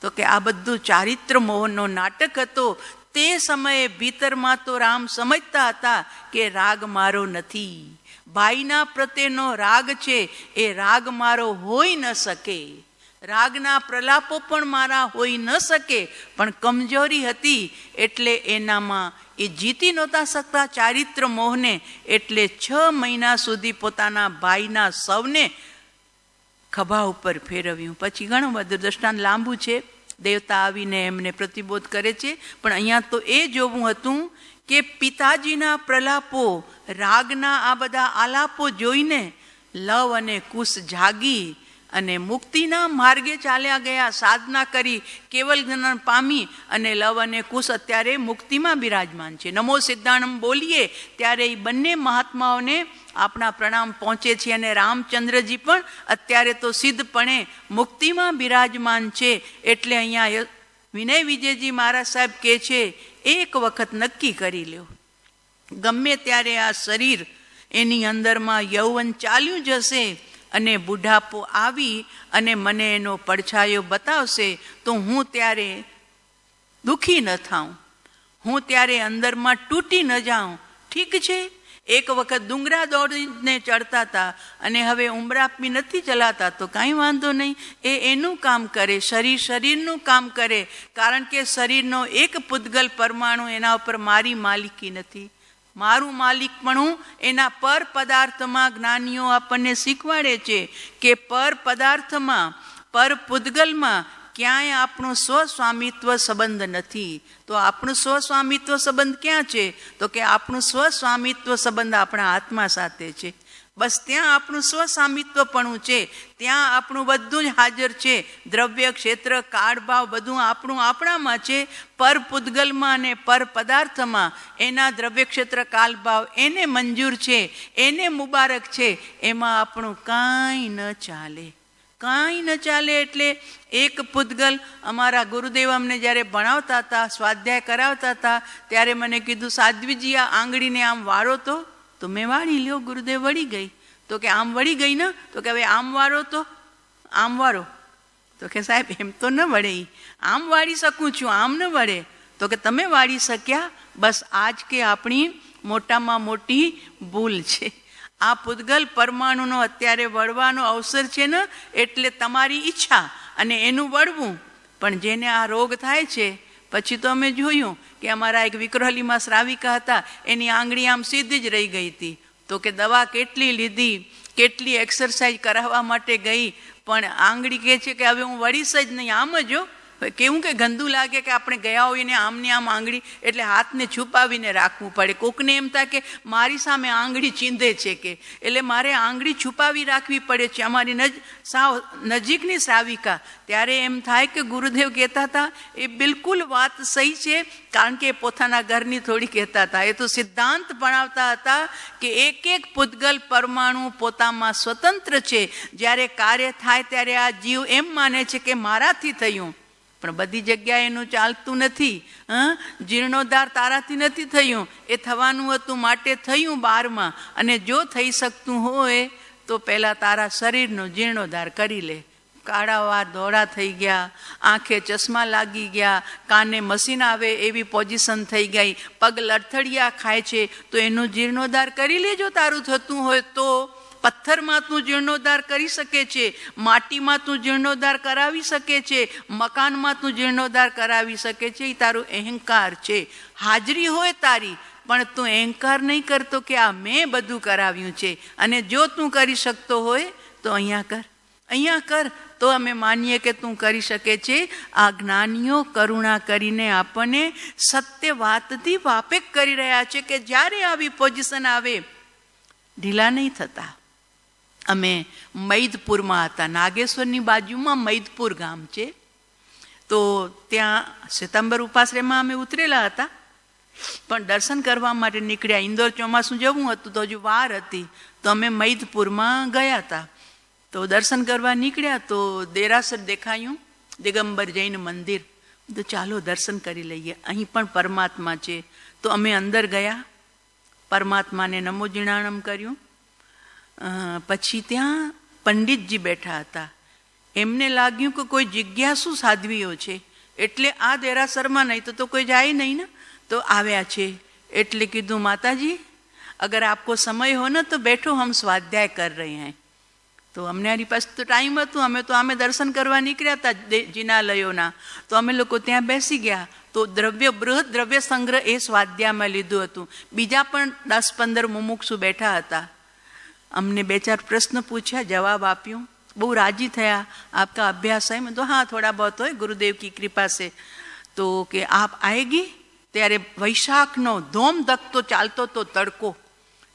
તો કે આ બધું ચારિત્ર મોહનો નાટક હતો. તે સમયે ભીતરમાં તો રામ સમજતા હતા કે રાગ મારો નથી, ભાઈના પ્રત્યેનો રાગ છે એ રાગ મારો હોઈ ન શકે, રાગના પ્રલાપો પણ મારા હોઈ ન શકે, પણ કમજોરી હતી એટલે એનામાં એ જીતી નહોતા શકતા ચારિત્ર મોહને, એટલે 6 મહિના સુધી પોતાના ભાઈના સૌને ખભા ઉપર ફેરવ્યું. પછી ઘણું બધું દ્રષ્ટાંત લાંબુ છે, દેવતા આવીને એમને પ્રતિબોધ કરે છે, પણ અહીંયા તો એ જોવું હતું કે પિતાજીના પ્રલાપો, રાગના આ બધા આલાપો જોઈને લવ અને કુશ જાગી અને મુક્તિના માર્ગે ચાલ્યા ગયા, સાધના કરી, કેવલ જ્ઞાન પામી, અને લવ અને કુશ અત્યારે મુક્તિમાં બિરાજમાન છે. નમો સિદ્ધાણમ બોલીએ ત્યારે એ બંને મહાત્માઓને આપણા પ્રણામ પહોંચે છે, અને રામચંદ્રજી પણ અત્યારે તો સિદ્ધપણે મુક્તિમાં બિરાજમાન છે. એટલે અહીંયા વિનય વિજયજી મહારાજ સાહેબ કહે છે, એક વખત નક્કી કરી લ્યો, ગમે ત્યારે આ શરીર એની અંદરમાં યૌવન ચાલ્યું જશે અને બુઢાપો આવી અને મને એનો પડછાયો બતાવશે, તો હું ત્યારે દુઃખી ન થાઉં, હું ત્યારે અંદરમાં તૂટી ન જાઉં. ઠીક છે, એક વખત ડુંગરા દોડીને ચડતા હતા અને હવે ઉંબરાપી નથી ચલાતા, તો કાંઈ વાંધો નહીં, એ એનું કામ કરે, શરીર શરીરનું કામ કરે, કારણ કે શરીરનો એક પૂતગલ પરમાણુ એના ઉપર મારી માલિકી નથી. મારું માલિકપણું એના પર પદાર્થમાં જ્ઞાનીઓ આપણને શીખવાડે છે કે પર પદાર્થમાં, પર પૂતગલમાં ક્યાંય આપણું સ્વસ્વામિત્વ સંબંધ નથી. તો આપણું સ્વસ્વામિત્વ સંબંધ ક્યાં છે? તો કે આપણું સ્વસ્વામિત્વ સંબંધ આપણા આત્મા સાથે છે. બસ ત્યાં આપણું સ્વસ્વામિત્વપણું છે, ત્યાં આપણું બધું જ હાજર છે. દ્રવ્ય, ક્ષેત્ર, કાળભાવ બધું આપણું આપણામાં છે. પર પૂતગલમાં અને પર પદાર્થમાં એના દ્રવ્ય, ક્ષેત્ર, કાળભાવ એને મંજૂર છે, એને મુબારક છે, એમાં આપણું કાંઈ ન ચાલે, કાંઈ ન ચાલે. એટલે એક પૂતગલ, અમારા ગુરુદેવ અમને જ્યારે ભણાવતા હતા, સ્વાધ્યાય કરાવતા હતા, ત્યારે મને કીધું, સાધ્વીજી આ આંગળીને આમ વાળો તો મેં વાળી લ્યો. ગુરુદેવ વળી ગઈ, તો કે આમ વળી ગઈ ને, તો કે હવે આમ વાળો, તો આમ વાળો, તો કે સાહેબ એમ તો ન વળે, આમ વાળી શકું છું, આમ ન વળે. તો કે તમે વાળી શક્યા, બસ આજ કે આપણી મોટામાં મોટી ભૂલ છે. આ પૂતગલ પરમાણુનો અત્યારે વળવાનો અવસર છે ને, એટલે તમારી ઈચ્છા અને એનું વળવું. પણ જેને આ રોગ થાય છે, પછી તો અમે જોયું કે અમારા એક વિક્રોલીમાં શ્રાવિકા હતા, એની આંગળી આમ સીધી જ રહી ગઈ હતી. તો કે દવા કેટલી લીધી, કેટલી એક્સરસાઇઝ કરાવવા માટે ગઈ, પણ આંગળી કહે છે કે હવે હું વળીશ જ નહીં, આમ જ હો. કેવું કે ગંદુ લાગે કે આપણે ગયા હોય ને આમની આમ આંગળી, એટલે હાથને છુપાવીને રાખવું પડે. કોકને એમ થાય કે મારી સામે આંગળી ચીંધે છે કે, એટલે મારે આંગળી છુપાવી રાખવી પડે છે. અમારી સાવ નજીકની શ્રાવિકા, ત્યારે એમ થાય કે ગુરુદેવ કહેતા હતા એ બિલકુલ વાત સહી છે, કારણ કે પોતાના ઘરની થોડી કહેતા હતા. એ તો સિદ્ધાંત ભણાવતા હતા કે એક એક પૂતગલ પરમાણુ પોતામાં સ્વતંત્ર છે. જ્યારે કાર્ય થાય ત્યારે આ જીવ એમ માને છે કે મારાથી થયું, પણ બધી જગ્યાએ એનું ચાલતું નથી. જીર્ણોદ્ધાર તારાથી નથી થયું, એ થવાનું હતું માટે થયું 12માં. અને જો થઈ શકતું હોય તો પહેલાં તારા શરીરનો જીર્ણોદ્ધાર કરી લે. કાળા વાર ધોળા થઈ ગયા, આંખે ચશ્મા લાગી ગયા, કાને મશીન આવે એવી પોઝિશન થઈ ગઈ, પગ લડથડિયા ખાય છે, તો એનો જીર્ણોદ્ધાર કરી લેજો તારું થતું હોય તો. પથ્થરમાં તું જીર્ણોદ્ધાર કરી શકે છે, માટીમાં તું જીર્ણોદ્ધાર કરાવી શકે છે, મકાનમાં તું જીર્ણોદ્ધાર કરાવી શકે છે. એ તારું અહંકાર છે. હાજરી હોય તારી, પણ તું અહંકાર નહીં કરતો કે આ મેં બધું કરાવ્યું છે. અને જો તું કરી શકતો હોય તો અહીંયા કર. અહીંયા કર તો અમે માનીએ કે તું કરી શકે છે. આ જ્ઞાનીઓ કરુણા કરીને આપણને સત્ય વાતથી વાપેક કરી રહ્યા છે કે જ્યારે આવી પોઝિશન આવે ઢીલા નહીં થતા. અમે મૈદપુરમાં હતા, નાગેશ્વરની બાજુમાં મૈદપુર ગામ છે. તો ત્યાં શ્વેતાંબર ઉપાશ્રયમાં અમે ઉતરેલા હતા, પણ દર્શન કરવા માટે નીકળ્યા. ઇન્દોર ચોમાસું જવું હતું તો હજુ વાર હતી, તો અમે મૈદપુરમાં ગયા હતા. તો દર્શન કરવા નીકળ્યા તો દેરાસર દેખાયું, દિગંબર જૈન મંદિર. તો ચાલો દર્શન કરી લઈએ, અહીં પણ પરમાત્મા છે. તો અમે અંદર ગયા, પરમાત્માને નમો જીણાણમ કર્યું. પછી ત્યાં પંડિતજી બેઠા હતા. એમને લાગ્યું કે કોઈ જિજ્ઞાસુ સાધ્વીઓ છે, એટલે આ દેરાસરમાં નહીં તો કોઈ જાય નહીં ને, તો આવ્યા છે. એટલે કીધું માતાજી અગર આપકો સમય હો ને તો બેઠો, હમ સ્વાધ્યાય કર રહે હૈ. તો અમને આની પાસે તો ટાઈમ હતું, અમે દર્શન કરવા નીકળ્યા હતા જિનાલયોના. તો અમે લોકો ત્યાં બેસી ગયા. તો બૃહદ દ્રવ્ય સંગ્રહ એ સ્વાધ્યાયમાં લીધું હતું. બીજા પણ 10-15 મુમુક્ષુ બેઠા હતા. અમને 2-4 પ્રશ્ન પૂછ્યા, જવાબ આપ્યું, બહુ રાજી થયા. આપકા અભ્યાસ है? मैं तो हाँ थोड़ा बहुत હોય, गुरुदेव की कृपा से. तो કે આપ આएगी? ત્યારે વૈશાખનો ધોમ ધકતો ચાલતો તો તડકો,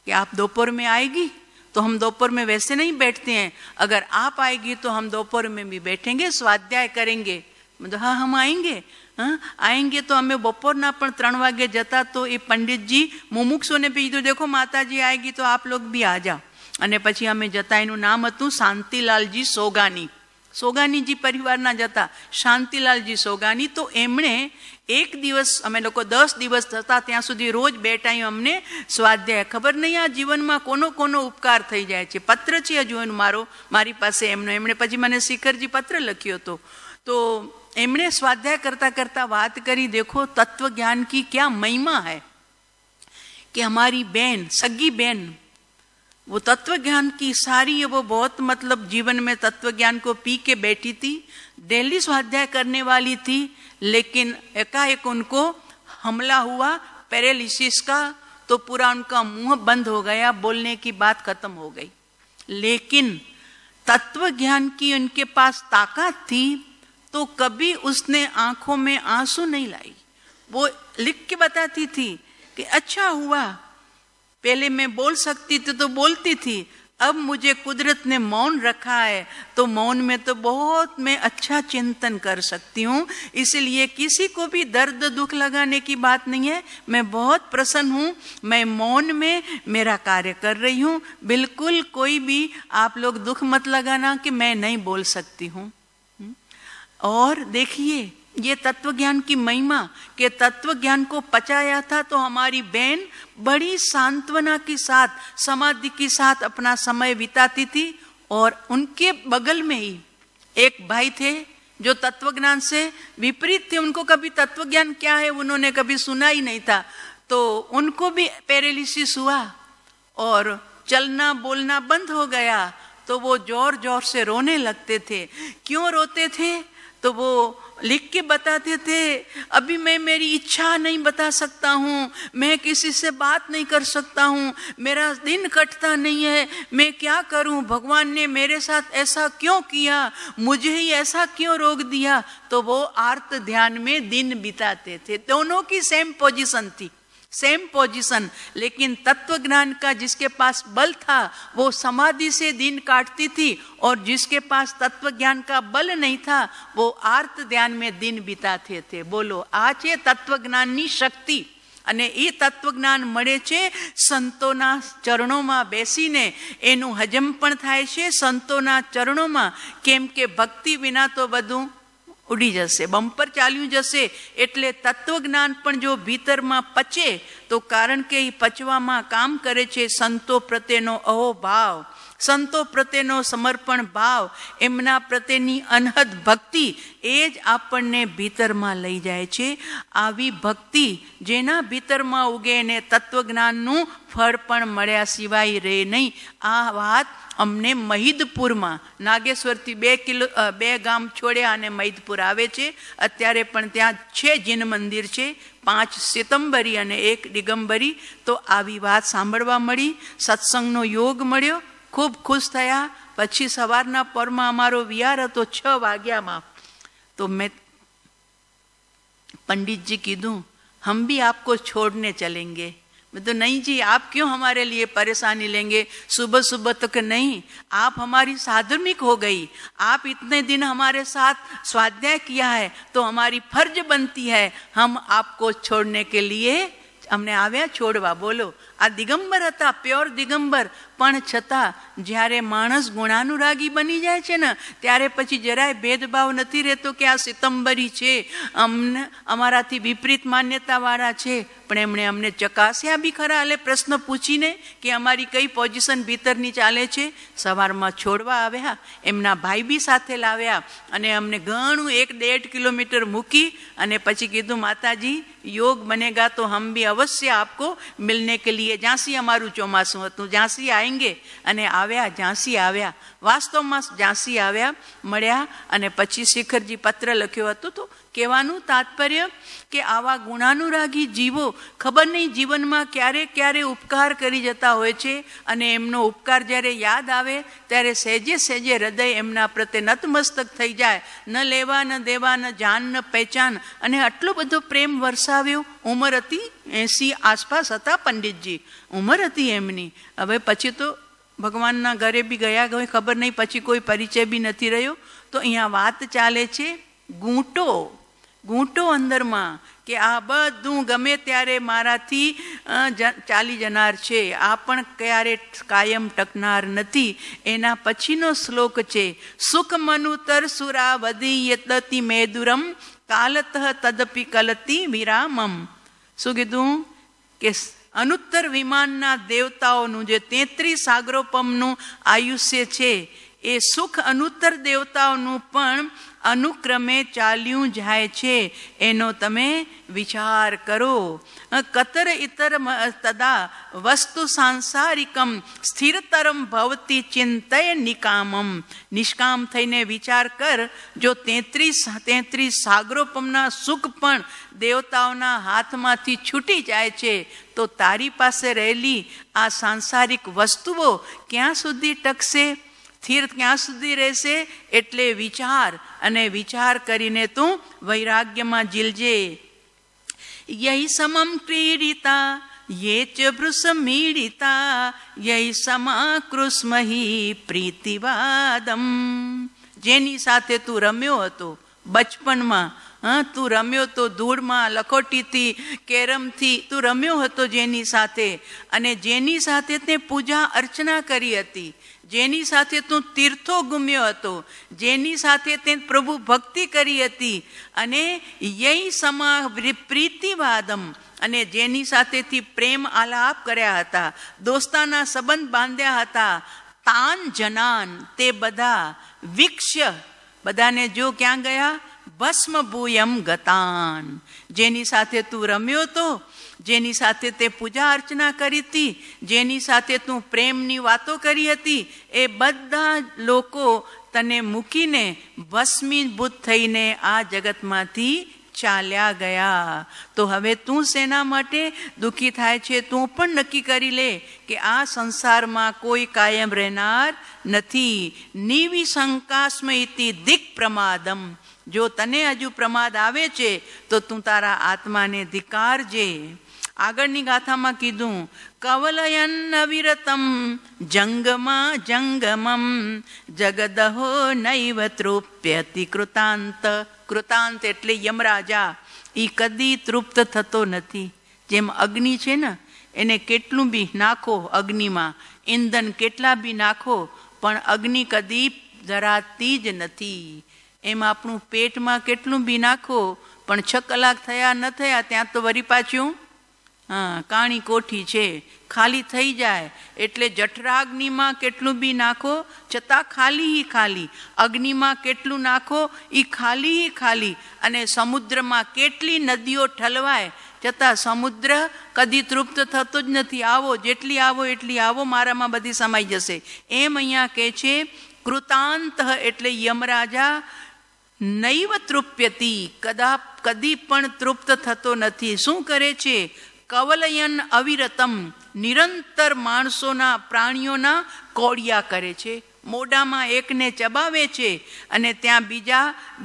कि आप दोपहर में आएगी? तो हम दोपहर में वैसे नहीं बैठते हैं, अगर आप आएगी तो हम दोपहर में भी बैठेंगे, स्वाध्याय करेंगे. मतलब हाँ हम आएंगे. हाँ आएंगे. तो हमें બપોરના પણ 3 વાગે જતા. તો એ પંડિતજી મુમુક્ષોને બી કીધું, દેખો માતાજી આएगी તો આપ લોગ ભી આ જાઓ. અને પછી અમે જતા, એનું નામ હતું શાંતિલાલજી સોગાની. સોગાનીજી પરિવારના જતા શાંતિલાલજી સોગાની. તો એમણે એક દિવસ, અમે લોકો 10 દિવસ થતા ત્યાં સુધી રોજ 2 ટાઈમ અમને સ્વાધ્યાય. ખબર નહીં આ જીવનમાં કોનો ઉપકાર થઈ જાય છે. પત્ર છે હજુ મારી પાસે એમનો. એમણે પછી મને શિખરજી પત્ર લખ્યો હતો. તો એમણે સ્વાધ્યાય કરતા કરતા વાત કરી, દેખો તત્વ જ્ઞાન की क्या महिमा है, कि हमारी बहन, सगी बहन, वो तत्व ज्ञान की सारी, वो बहुत मतलब जीवन में तत्व ज्ञान को पी के बैठी थी, डेली स्वाध्याय करने वाली थी, लेकिन एकाएक उनको हमला हुआ पैरालिसिस का. तो पूरा उनका मुंह बंद हो गया, बोलने की बात खत्म हो गई. लेकिन तत्व ज्ञान की उनके पास ताकत थी, तो कभी उसने आंखों में आंसू नहीं लाई. वो लिख के बताती थी कि अच्छा हुआ, पहले मैं बोल सकती थी तो बोलती थी, अब मुझे कुदरत ने मौन रखा है, तो मौन में तो बहुत मैं अच्छा चिंतन कर सकती हूँ. इसलिए किसी को भी दर्द दुख लगाने की बात नहीं है. मैं बहुत प्रसन्न हूँ, मैं मौन में मेरा कार्य कर रही हूँ. बिल्कुल कोई भी आप लोग दुख मत लगाना कि मैं नहीं बोल सकती हूँ. और देखिए ये तत्व ज्ञान की महिमा, के तत्व ज्ञान को पचाया था तो हमारी बहन बड़ी सांत्वना के साथ, समाधि के साथ अपना समय बिताती थी. और उनके बगल में ही एक भाई थे जो तत्व ज्ञान से विपरीत थे. उनको कभी तत्व ज्ञान क्या है उन्होंने कभी सुना ही नहीं था. तो उनको भी पैरालिसिस हुआ और चलना बोलना बंद हो गया. तो वो जोर जोर से रोने लगते थे. क्यों रोते थे? तो वो लिख के बताते थे, अभी मैं मेरी इच्छा नहीं बता सकता हूँ, मैं किसी से बात नहीं कर सकता हूँ, मेरा दिन कटता नहीं है, मैं क्या करूँ, भगवान ने मेरे साथ ऐसा क्यों किया, मुझे ही ऐसा क्यों रोक दिया. तो वो आर्त ध्यान में दिन बिताते थे. दोनों की सेम पोजीशन थी, सेम पोजीशन. लेकिन तत्व ज्ञान का जिसके पास बल था वो समाधि से दिन काटती थी, और जिसके पास तत्व ज्ञान का बल नहीं था वो आर्त ध्यान में दिन बिताते थे. बोलो आ છે તત્વ જ્ઞાનની શક્તિ. અને એ તત્વજ્ઞાન મળે છે સંતોના ચરણોમાં બેસીને. એનું હજમ પણ થાય છે સંતોના ચરણોમાં. કેમ કે ભક્તિ વિના તો બધું ઉડી જશે, બમ્પર ચાલ્યું જશે. એટલે તત્વજ્ઞાન પણ જો ભીતરમાં પચે તો, કારણ કે એ પચવામાં કામ કરે છે સંતો પ્રત્યેનો અહોભાવ, સંતો પ્રત્યેનો સમર્પણ ભાવ, એમના પ્રત્યેની અનહદ ભક્તિ, એ જ આપણને ભીતરમાં લઈ જાય છે. આવી ભક્તિ જેના ભીતરમાં ઉગે એને તત્વજ્ઞાનનું ફળ પણ મળ્યા સિવાય રહે નહીં. આ વાત અમને મહિદપુરમાં, નાગેશ્વરથી 2 ગામ છોડ્યા અને મહિદપુર આવે છે. અત્યારે પણ ત્યાં 6 જીન મંદિર છે, 5 શ્વેતાંબરી અને 1 દિગંબરી. તો આવી વાત સાંભળવા મળી, સત્સંગનો યોગ મળ્યો, ખૂબ ખુશ થયા. પછી સવારના પરમાં અમારો વિહાર હતો 6 વાગ્યામાં. તો મેં पंडित जी कीधु हम भी आपको छोड़ने चलेंगे. मैं तो नहीं जी, आप क्यों हमारे लिए परेशानी लेंगे सुबह सुबह. तो कि नहीं, आप हमारी साधर्मिक हो गई, आप इतने दिन हमारे साथ स्वाध्याय किया है तो हमारी फर्ज बनती है हम आपको छोड़ने के लिए अमने आव्या छोड़वा. बोलो, आ दिगंबर हता, प्योर दिगंबर. पण छतां જ્યારે માણસ ગુણાનુરાગી બની જાય છે ને ત્યારે પછી જરાય ભેદભાવ નથી રહેતો કે આ સિતંબરી છે, અમને અમારાથી વિપરીત માન્યતાવાળા છે. પણ એમણે અમને ચકાસ્યા બી ખરા, એટલે પ્રશ્ન પૂછીને કે અમારી કઈ પોઝિશન ભીતરની ચાલે છે. સવારમાં છોડવા આવ્યા, એમના ભાઈ બી સાથે લાવ્યા અને અમને ઘણું 1-1.5 કિલોમીટર મૂકી અને પછી કીધું માતાજી योग बनेगा तो हम भी अवश्य आपको मिलने के लिए. झांसी અમારું ચોમાસું હતું, ઝાંસી આएंगे. અને આવ્યા, ઝાંસી આવ્યા, વાસ્તવમાં ઝાંસી આવ્યા, મળ્યા અને પછી શિખરજી પત્ર લખ્યો હતો. તો કહેવાનું તાત્પર્ય કે આવા ગુણાનુરાગી જીવો ખબર નહીં જીવનમાં ક્યારે ક્યારે ઉપકાર કરી જતા હોય છે અને એમનો ઉપકાર જ્યારે યાદ આવે ત્યારે સહેજે સહેજે હૃદય એમના પ્રત્યે નતમસ્તક થઈ જાય. ન લેવા ન દેવા, ન જાન ન પહેચાન. અને આટલો બધો પ્રેમ વરસાવ્યો. ઉંમર હતી 80 આસપાસ હતા પંડિતજી, ઉંમર હતી એમની. હવે પછી તો ભગવાનના ઘરે બી ગયા ગઈ ખબર નહીં, પછી કોઈ પરિચય બી નથી રહ્યો. તો અહીંયા વાત ચાલે છે ગૂંટો અંદરમાં કે આ બધું ગમે ત્યારે મારાથી ચાલી જનાર છે, આ પણ ક્યારે કાયમ ટકનાર નથી. એના પછીનો શ્લોક છે સુખ મનુતર સુરા વધી યતતિ મેદુરમ કાલતઃ તદપી કલતી વિરામમ. શું કીધું કે અનુત્તર વિમાનના દેવતાઓનું જે 33 સાગરોપમનું આયુષ્ય છે એ સુખ અનુત્તર દેવતાઓનું પણ અનુક્રમે ચાલ્યું જાય છે. એનો તમે વિચાર કરો. કતર ઇતર તદા વસ્તુ સાંસારિકમ સ્થિરતરમ ભવતી ચિંતય નિકામમ. નિષ્કામ થઈને વિચાર કર, જો 33 સાગરોપમના સુખ પણ દેવતાઓના હાથમાંથી છૂટી જાય છે તો તારી પાસે રહેલી આ સાંસારિક વસ્તુઓ ક્યાં સુધી ટકશે, સ્થિર ક્યાં સુધી રહેશે? એટલે વિચાર, અને વિચાર કરીને તું વૈરાગ્યમાં જીલજે. યહી સમમ ક્રીડિતા યે ચ વૃષ મીડિતા યહી સમા કૃષ્મહી પ્રીતિવાદમ. જેની સાથે તું રમ્યો હતો બચપનમાં, તું રમ્યો તો ધૂળમાં, લખોટીથી, કેરમથી તું રમ્યો હતો જેની સાથે, અને જેની સાથે તે પૂજા અર્ચના કરી હતી, જેની સાથે તું તીર્થો ગુમ્યો હતો, જેની સાથે તે પ્રભુ ભક્તિ કરી હતી, અને યય સમા પ્રીતિવાદમ, અને જેની સાથેથી પ્રેમ આલાપ કર્યા હતા, દોસ્તાના સંબંધ બાંધ્યા હતા, તાન જનાન તે બધા વિક્ષ્ય, બધાને જો ક્યાં ગયા? ભસ્મ ભૂયમ ગતાન. જેની સાથે તું રમ્યો તો, જેની સાથે તે પૂજા અર્ચના કરી હતી, જેની સાથે તું પ્રેમની વાતો કરી હતી, એ બધા લોકો તને મૂકીને ભસ્મીભૂત થઈને આ જગતમાંથી ચાલ્યા ગયા. તો હવે તું શેના માટે દુઃખી થાય છે? તું પણ નક્કી કરી લે કે આ સંસારમાં કોઈ કાયમ રહેનાર નથી. નિવિશંકાસ્મ ઇતિ દિક પ્રમાદમ. જો તને હજુ પ્રમાદ આવે છે તો તું તારા આત્માને ધિક્કારજે. આગળની ગાથામાં કીધું કવલયન અવિરતમ જંગમા જંગમમ જગદહો નૈવ તૃપ્યતિ કૃતાંત. કૃતાંત એટલે યમરાજા. એ કદી તૃપ્ત થતો નથી. જેમ અગ્નિ છે ને, એને કેટલું બી નાખો અગ્નિમાં, ઈંધન કેટલા બી નાખો, પણ અગ્નિ કદી જરાતી જ નથી. એમ આપણું પેટમાં કેટલું બી નાખો પણ 6 કલાક થયા ન થયા ત્યાં તો વરી પાછું કાણી કોઠી છે, ખાલી થઈ જાય. એટલે જઠરાગ્નિમાં કેટલું બી નાખો છતાં ખાલી ખાલી, અગ્નિમાં કેટલું નાખો એ ખાલી ખાલી. અને સમુદ્રમાં કેટલી નદીઓ ઠલવાય છતાં સમુદ્ર કદી તૃપ્ત થતો જ નથી. આવો જેટલી આવો એટલી આવો, મારામાં બધી સમાઈ જશે. એમ અહીંયા કહે છે કૃતાંત એટલે યમરાજા નૈવ તૃપ્યતિ, કદી પણ તૃપ્ત થતો નથી. શું કરે છે? કવલયન અવિરતમ, નિરંતર માણસોના પ્રાણીઓના કોડિયા કરે છે, મોઢામાં એકને ચબાવે છે અને ત્યાં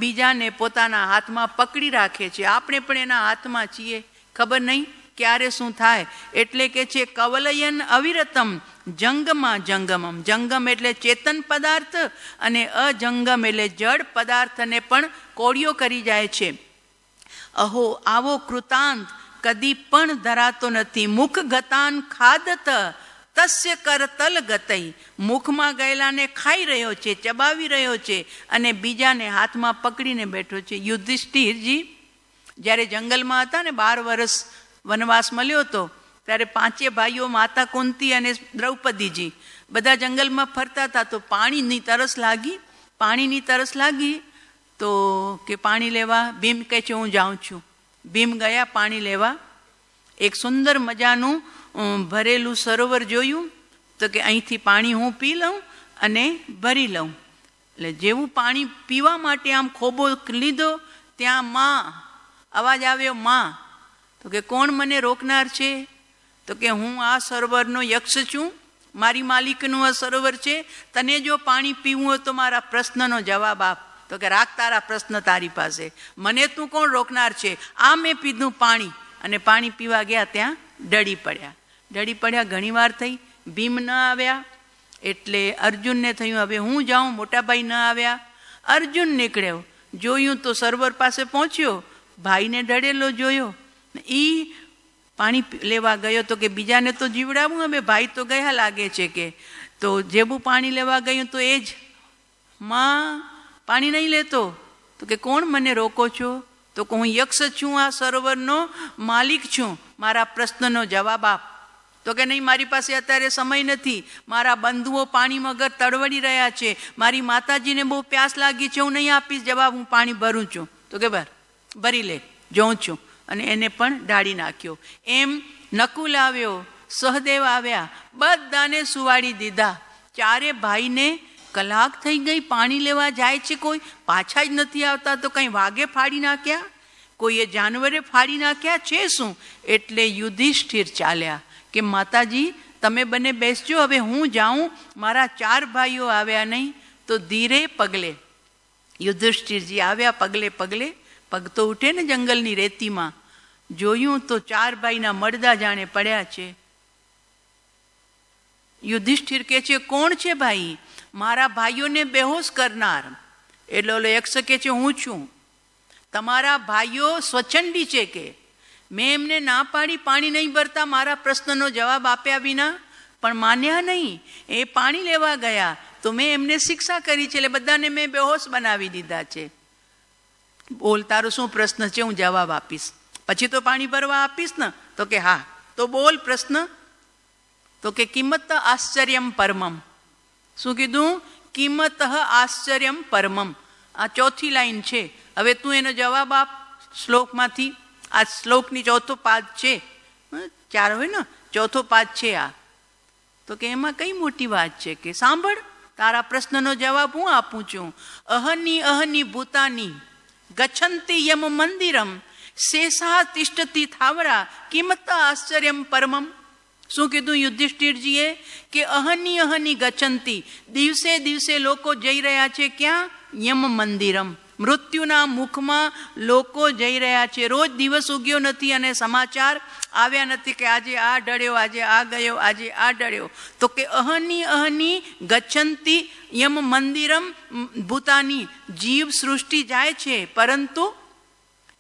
બીજાને પોતાના હાથમાં પકડી રાખે છે. આપણે પણ એના હાથમાં છીએ, ખબર નહીં ક્યારે શું થાય. એટલે કે છે કવલયન અવિરતમ જંગમાં જંગમમ. જંગમ એટલે ચેતન પદાર્થ અને અજંગમ એટલે જડ પદાર્થને પણ કોડિયો કરી જાય છે. અહો આવો કૃતાંત કદી પણ ધરાતો નથી. મુખ ગતાન ખાદત તસ્ય કરતલ ગતઈ. મુખમાં ગયેલાને ખાઈ રહ્યો છે, ચબાવી રહ્યો છે અને બીજાને હાથમાં પકડીને બેઠો છે. યુધિષ્ઠિરજી જ્યારે જંગલમાં હતા ને 12 વર્ષ વનવાસ મળ્યો હતો, ત્યારે 5 ભાઈઓ માતા કુંતી અને દ્રૌપદીજી બધા જંગલમાં ફરતા હતા. તો પાણીની તરસ લાગી તો કે પાણી લેવા. ભીમ કહે છે હું જાઉં છું. ભીમ ગયા પાણી લેવા. એક સુંદર મજાનું ભરેલું સરોવર જોયું તો કે અહીંથી પાણી હું પી લઉં અને ભરી લઉં. એટલે જેવું પાણી પીવા માટે આમ ખોબો લીધો, ત્યાં માં અવાજ આવ્યો, માં. તો કે કોણ મને રોકનાર છે? તો કે હું આ સરોવરનો યક્ષ છું, મારી માલિકનું આ સરોવર છે. તને જો પાણી પીવું હોય તો મારા પ્રશ્નનો જવાબ આપ. તો કે રાખ તારા પ્રશ્ન તારી પાસે, મને તું કોણ રોકનાર છે? આ મેં પીધું પાણી. અને પાણી પીવા ગયા, ત્યાં ડળી પડ્યા. ઘણી વાર થઈ, ભીમ ન આવ્યા. એટલે અર્જુનને થયું હવે હું જાઉં, મોટાભાઈ ન આવ્યા. અર્જુન નીકળ્યો, જોયું તો સરોવર પાસે પહોંચ્યો, ભાઈને ડળેલો જોયો. એ પાણી લેવા ગયો તો કે બીજાને તો જીવડાવું, હવે ભાઈ તો ગયા લાગે છે. કે તો જેવું પાણી લેવા ગયું તો એ જ માં પાણી નહીં લેતો. તો કે કોણ મને રોકો છો? તો કે હું યક્ષ છું, આ સરોવરનો માલિક છું, મારા પ્રશ્નનો જવાબ આપ. તો કે નહીં, મારી પાસે અત્યારે સમય નથી, મારા બંધુઓ પાણી વગર તડવડી રહ્યા છે, મારી માતાજીને બહુ પ્યાસ લાગી છે, હું નહીં આપીશ જવાબ, હું પાણી ભરું છું. તો કે ભરી લે, જોઉં છું. અને એને પણ ઢાળી નાખ્યો. એમ નકુલ આવ્યો, સહદેવ આવ્યા, બધાને સુવાડી દીધા. 4 ભાઈને કલાક થઈ ગઈ, પાણી લેવા જાય છે, કોઈ પાછા જ નથી આવતા. તો કંઈ વાઘે ફાડી નાખ્યા, કોઈએ જાનવરે ફાડી નાખ્યા છે શું? એટલે યુધિષ્ઠિર ચાલ્યા કે માતાજી તમે બંને બેસજો, હવે હું જાઉં, મારા 4 ભાઈઓ આવ્યા નહીં. તો ધીરે પગલે યુધિષ્ઠિરજી આવ્યા, પગલે પગ તો ઉઠે ને જંગલની રેતીમાં. જોયું તો 4 ભાઈના મળદા જાણે પડ્યા છે. યુધિષ્ઠિર કહે છે કોણ છે ભાઈ? મારા ભાઈઓને બેહોશ કરનાર. એટલે ઓલો યક્ષ કહે છે હું છું. તમારા ભાઈઓ સ્વચ્છંદી છે કે મેં એમને ના પાડી પાણી નહીં ભરતા, મારા પ્રશ્નનો જવાબ આપ્યા વિના, પણ માન્યા નહીં. એ પાણી લેવા ગયા તો મેં એમને શિક્ષા કરી છે, એટલે બધાને મેં બેહોશ બનાવી દીધા છે. બોલ તારો શું પ્રશ્ન છે, હું જવાબ આપીશ, પછી તો પાણી ભરવા આપીશ ને. તો કે હા, તો બોલ પ્રશ્ન. તો કે કિંમત આશ્ચર્યમ પરમમ. શું કીધું? કિંમત આશ્ચર્યમ પરમમ. આ 4થી લાઈન છે. હવે તું એનો જવાબ આપ શ્લોકમાંથી. આ શ્લોકની 4થો પાદ છે, 4 હોય ને, 4થો પાદ છે આ. તો કે એમાં કઈ મોટી વાત છે? કે સાંભળ, તારા પ્રશ્નનો જવાબ હું આપું છું. અહની ભૂતાની ગચ્છન્તિ યમ મંદિરમ શેષા તિષ્ઠતિ થાવરા કિંમત આશ્ચર્યમ પરમમ. શું કીધું યુધિષ્ઠિરજીએ? કે અહની ગચ્છન્તિ, દિવસે દિવસે લોકો જઈ રહ્યા છે ક્યાં? યમ મંદિરમ. મૃત્યુના મુખમાં લોકો જઈ રહ્યા છે. રોજ દિવસ ઉગ્યો નથી અને સમાચાર આવ્યા નથી કે આજે આ ડળ્યો, આજે આ ગયો, આજે આ ડળ્યો. તો કે અહની ગચ્છન્તિ યમ મંદિરમ ભૂતાની. જીવ સૃષ્ટિ જાય છે, પરંતુ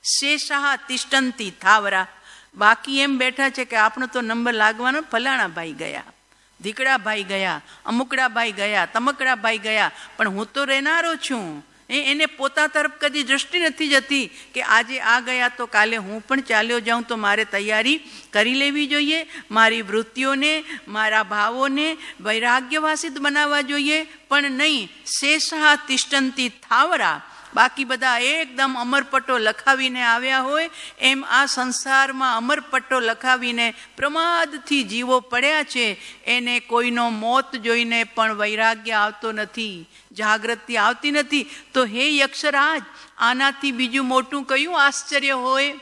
શેષા તિષ્ઠન્તિ થાવરા. બાકી એમ બેઠા છે કે આપણો તો નંબર લાગવાનો, ફલાણા ભાઈ ગયા, ધીકડા ભાઈ ગયા, અમુકડા ભાઈ ગયા, તમકડા ભાઈ ગયા, પણ હું તો રહેનારો છું. એને પોતા તરફ કદી દૃષ્ટિ નથી જતી કે આજે આ ગયા તો કાલે હું પણ ચાલ્યો જાઉં, તો મારે તૈયારી કરી લેવી જોઈએ. મારી વૃત્તિઓને, મારા ભાવોને વૈરાગ્યવાસિત બનાવવા જોઈએ. પણ નહીં, શેષા તિષ્ઠન્તિ થાવરા. બાકી બધા એકદમ અમરપટ્ટો લખાવીને આવ્યા હોય એમ આ સંસારમાં અમરપટ્ટો લખાવીને પ્રમાદથી જીવો પડ્યા છે. એને કોઈનો મોત જોઈને પણ વૈરાગ્ય આવતો નથી, જાગૃતિ આવતી નથી. તો હે યક્ષરાજ, આનાથી બીજું મોટું કયું આશ્ચર્ય હોય?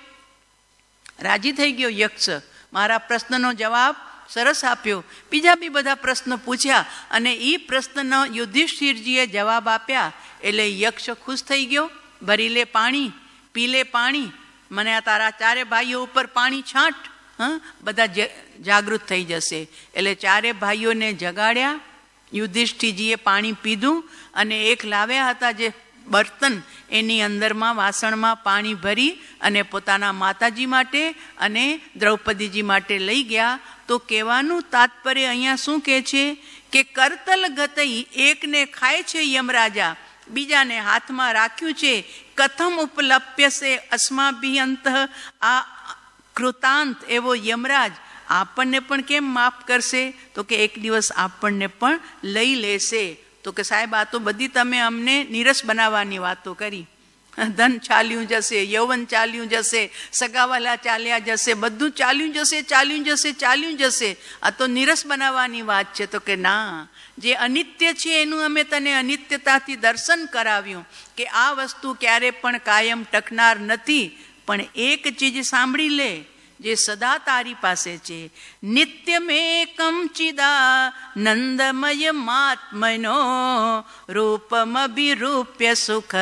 રાજી થઈ ગયો યક્ષ, મારા પ્રશ્નનો જવાબ સરસ આપ્યો. બીજા બી બધા પ્રશ્નો પૂછ્યા અને એ પ્રશ્નનો યુધિષ્ઠિરજીએ જવાબ આપ્યા એટલે યક્ષ ખુશ થઈ ગયો. ભરી લે પાણી, પી લે પાણી, મને આ તારા ચારે ભાઈઓ ઉપર પાણી છાંટ, બધા જાગૃત થઈ જશે. એટલે ચારે ભાઈઓને જગાડ્યા. યુધિષ્ઠિરજીએ પાણી પીધું અને એક લાવ્યા હતા જે બર્તન, એની અંદરમાં વાસણમાં પાણી ભરી અને પોતાના માતાજી માટે અને દ્રૌપદીજી માટે લઈ ગયા. તો કહેવાનું તાત્પર્ય અહીંયા શું કહે છે કે કરતલ ગતઈ, એકને ખાય છે યમરાજા, બીજાને હાથમાં રાખ્યું છે. કથમ ઉપલપ્યસે અસ્માભિ અંત, આ કૃતાંત એવો યમરાજ આપણને પણ કેમ માફ કરશે? તો કે એક દિવસ આપણને પણ લઈ લેશે. તો કે સાહેબ આ તો બધી તમે અમને નીરસ બનાવવાની વાતો કરી. ધન ચાલ્યું જશે, યૌવન ચાલ્યું જશે, સગાવાલા ચાલ્યા જશે, બધું ચાલ્યું જશે, ચાલ્યું જશે, ચાલ્યું જશે. આ તો નીરસ બનાવવાની વાત છે. તો કે ના, જે અનિત્ય છે એનું અમે તને અનિત્યતાથી દર્શન કરાવ્યું કે આ વસ્તુ ક્યારે પણ કાયમ ટકનાર નથી. પણ એક ચીજ સાંભળી લે જે સદા તારી પાસે છે. નિત્યમેકમ ચિદાનંદમય માત્મનો રૂપમભિરૂપ્ય સુખ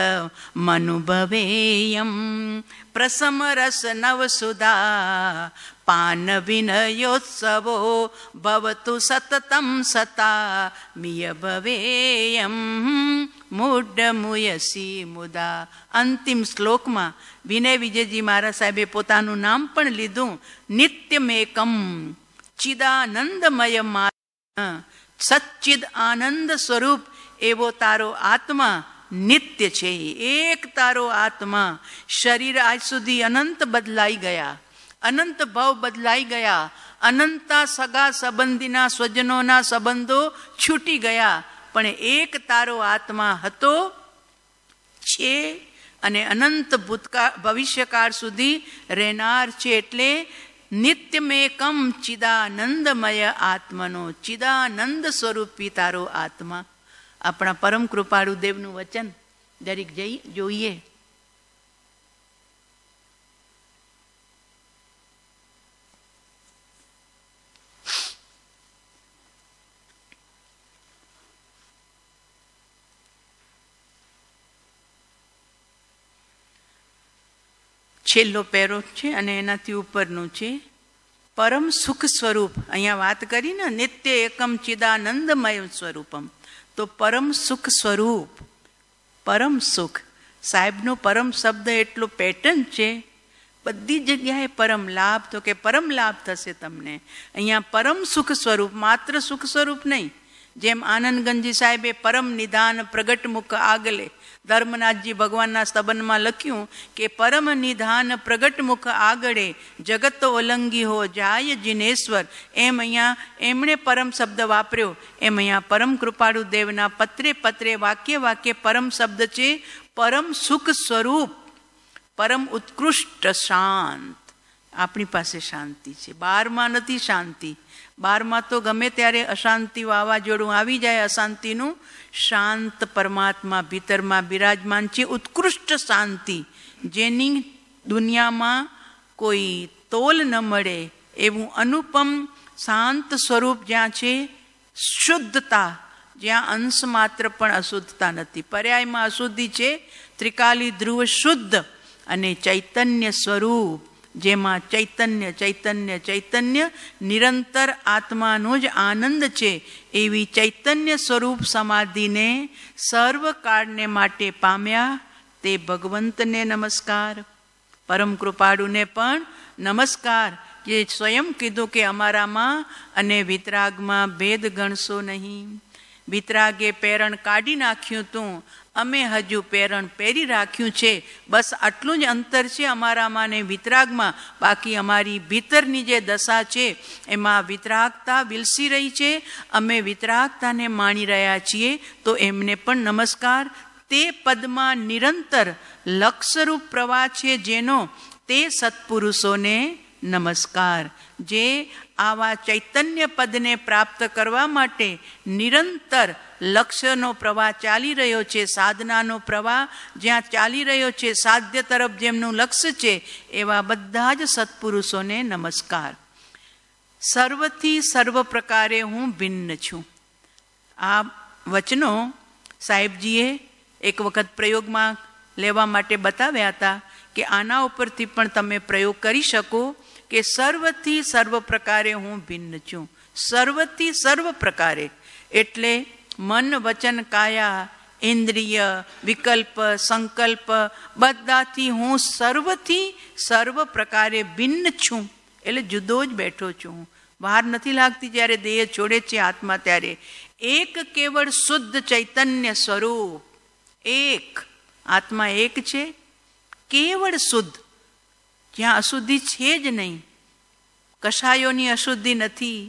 મનુભવેયમ પ્રસમ રસ નવસુધા પાન વિનયોત્સવો ભવતુ સતતમ સતા મિય ભવેયમ મૂઢમુયસી મુદા. અંતિમ શ્લોકમાં વિનય વિજયજી મહારાજ સાહેબે પોતાનું નામ પણ લીધું. નિત્યમેકમ ચિદાનંદમય સચ્ચિદ આનંદ સ્વરૂપ એવો તારો આત્મા નિત્ય છે. એક તારો આત્મા. શરીર આજ સુધી અનંત બદલાઈ ગયા, અનંત ભાવ બદલાઈ ગયા, અનંતા સગા સંબંધીના સ્વજનોના સંબંધો છૂટી ગયા, પણ એક તારો આત્મા હતો, છે અને અનંત ભૂતકાળ ભવિષ્યકાળ સુધી રહેનાર છે. એટલે નિત્યમેકમ ચિદાનંદમય આત્મનો, ચિદાનંદ સ્વરૂપી તારો આત્મા. આપણા પરમ કૃપાળુ દેવનું વચન દરેક જોઈએ. છેલ્લો પેરો છે અને એનાથી ઉપરનું છે. પરમ સુખ સ્વરૂપ અહીંયા વાત કરી ને, નિત્ય એકમ ચિદાનંદમય સ્વરૂપમ. તો પરમ સુખ સ્વરૂપ, પરમ સુખ સાહેબનો પરમ શબ્દ એટલો પેટર્ન છે. બધી જગ્યાએ પરમ લાભ, તો કે પરમ લાભ થશે તમને. અહીંયા પરમ સુખ સ્વરૂપ, માત્ર સુખ સ્વરૂપ નહીં. જેમ આનંદગંજી સાહેબે પરમ નિધાન પ્રગટ મુખ આગલે, ધર્મનાથજી ભગવાનના સ્તબનમાં લખ્યું કે પરમ નિધાન પ્રગટ મુખ આગળે જગત ઓલંગી હો જાય જિનેશ્વર. એમ અહીંયા એમણે પરમ શબ્દ વાપર્યો. એમ અહીંયા પરમ કૃપાળુ દેવના પત્રે પત્રે વાક્ય વાક્ય પરમ શબ્દ છે. પરમ સુખ સ્વરૂપ, પરમ ઉત્કૃષ્ટ શાંત. આપણી પાસે શાંતિ છે, બહારમાં નથી શાંતિ. બહારમાં તો ગમે ત્યારે અશાંતિ વાવાઝોડું આવી જાય અશાંતિનું. શાંત પરમાત્મા ભીતરમાં બિરાજમાન છે. ઉત્કૃષ્ટ શાંતિ, જેની દુનિયામાં કોઈ તોલ ન મળે એવું અનુપમ શાંત સ્વરૂપ જ્યાં છે. શુદ્ધતા, જ્યાં અંશ માત્ર પણ અશુદ્ધતા નથી. પર્યાયમાં અશુદ્ધિ છે, ત્રિકાલી ધ્રુવ શુદ્ધ અને ચૈતન્ય સ્વરૂપ, જેમાં ચૈતન્ય ચૈતન્ય ચૈતન્ય નિરંતર આત્માનો જ આનંદ છે. એવી ચૈતન્ય સ્વરૂપ સમાધિને સર્વકાળને માટે પામ્યા તે ભગવંતને નમસ્કાર. પરમ કૃપાળુને પણ નમસ્કાર, જે સ્વયં કીધું કે અમારામાં અને વિતરાગમાં ભેદ ગણશો નહીં. વિતરાગે પેરણ કાઢી નાખ્યું તું, અમે હજુ પેરણ પહેરી રાખ્યું છે. બસ આટલું જ અંતર છે અમારામાં ને વિતરાગમાં. બાકી અમારી ભીતરની જે દશા છે એમાં વિતરાગતા વિલસી રહી છે. અમે વિતરાગતાને માણી રહ્યા છીએ. તો એમને પણ નમસ્કાર. તે પદમાં નિરંતર લક્ષરૂપ પ્રવાહ છે જેનો, તે સત્પુરુષોને નમસ્કાર. જે આવા ચૈતન્ય પદને પ્રાપ્ત કરવા માટે નિરંતર લક્ષ્યનો પ્રવાહ ચાલી રહ્યો છે, સાધનાનો પ્રવાહ જ્યાં ચાલી રહ્યો છે, સાધ્ય તરફ જેમનું લક્ષ્ય છે, એવા બધા જ સત્પુરુષોને નમસ્કાર. સર્વથી સર્વ પ્રકારે હું ભિન્ન છું. આ વચનો સાહેબજીએ એક વખત પ્રયોગમાં લેવા માટે બતાવ્યા હતા કે આના ઉપરથી પણ તમે પ્રયોગ કરી શકો કે સર્વથી સર્વ પ્રકારે હું ભિન્ન છું. સર્વથી સર્વ પ્રકારે એટલે મન વચન કાયા ઇન્દ્રિય વિકલ્પ સંકલ્પ બધાથી હું સર્વથી સર્વ પ્રકારે ભિન્ન છું. એટલે જુદો જ બેઠો છું. વાર નથી લાગતી જ્યારે દેહ છોડે છે આત્મા ત્યારે. એક કેવળ શુદ્ધ ચૈતન્ય સ્વરૂપ. એક આત્મા એક છે, કેવળ શુદ્ધ, જ્યાં અશુદ્ધિ છે જ નહીં. કષાયોની અશુદ્ધિ નથી,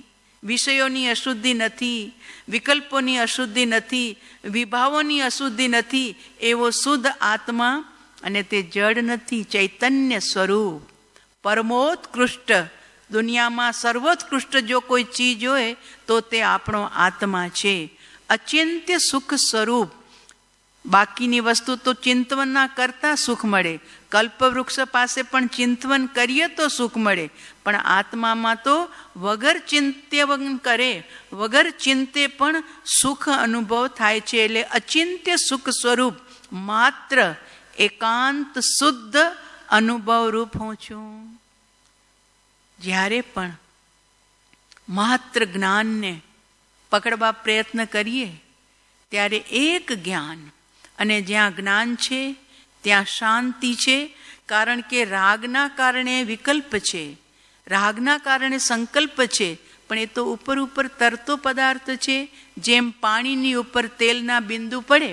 વિષયોની અશુદ્ધિ નથી, વિકલ્પોની અશુદ્ધિ નથી, વિભાવોની અશુદ્ધિ નથી. એવો શુદ્ધ આત્મા, અને તે જડ નથી, ચૈતન્ય સ્વરૂપ, પરમોત્કૃષ્ટ. દુનિયામાં સર્વોત્કૃષ્ટ જો કોઈ ચીજ હોય તો તે આપણો આત્મા છે. અચિંત્ય સુખ સ્વરૂપ. બાકીની વસ્તુ તો ચિંતવનના કરતા સુખ મળે. કલ્પવૃક્ષ પાસે પણ ચિંતવન કરીએ તો સુખ મળે, પણ આત્મામાં તો વગર ચિંત્યવન કરે, વગર ચિંતે પણ સુખ અનુભવ થાય છે. એટલે અચિંત્ય સુખ સ્વરૂપ, માત્ર એકાંત શુદ્ધ અનુભવ રૂપ હું છું. જ્યારે પણ માત્ર જ્ઞાનને પકડવા પ્રયત્ન કરીએ ત્યારે એક જ્ઞાન, અને જ્યાં જ્ઞાન છે ત્યાં શાંતિ છે. કારણ કે રાગના કારણે વિકલ્પ છે, રાગના કારણે સંકલ્પ છે, પણ એ તો ઉપર ઉપર તરતો પદાર્થ છે. જેમ પાણીની ઉપર તેલના બિંદુ પડે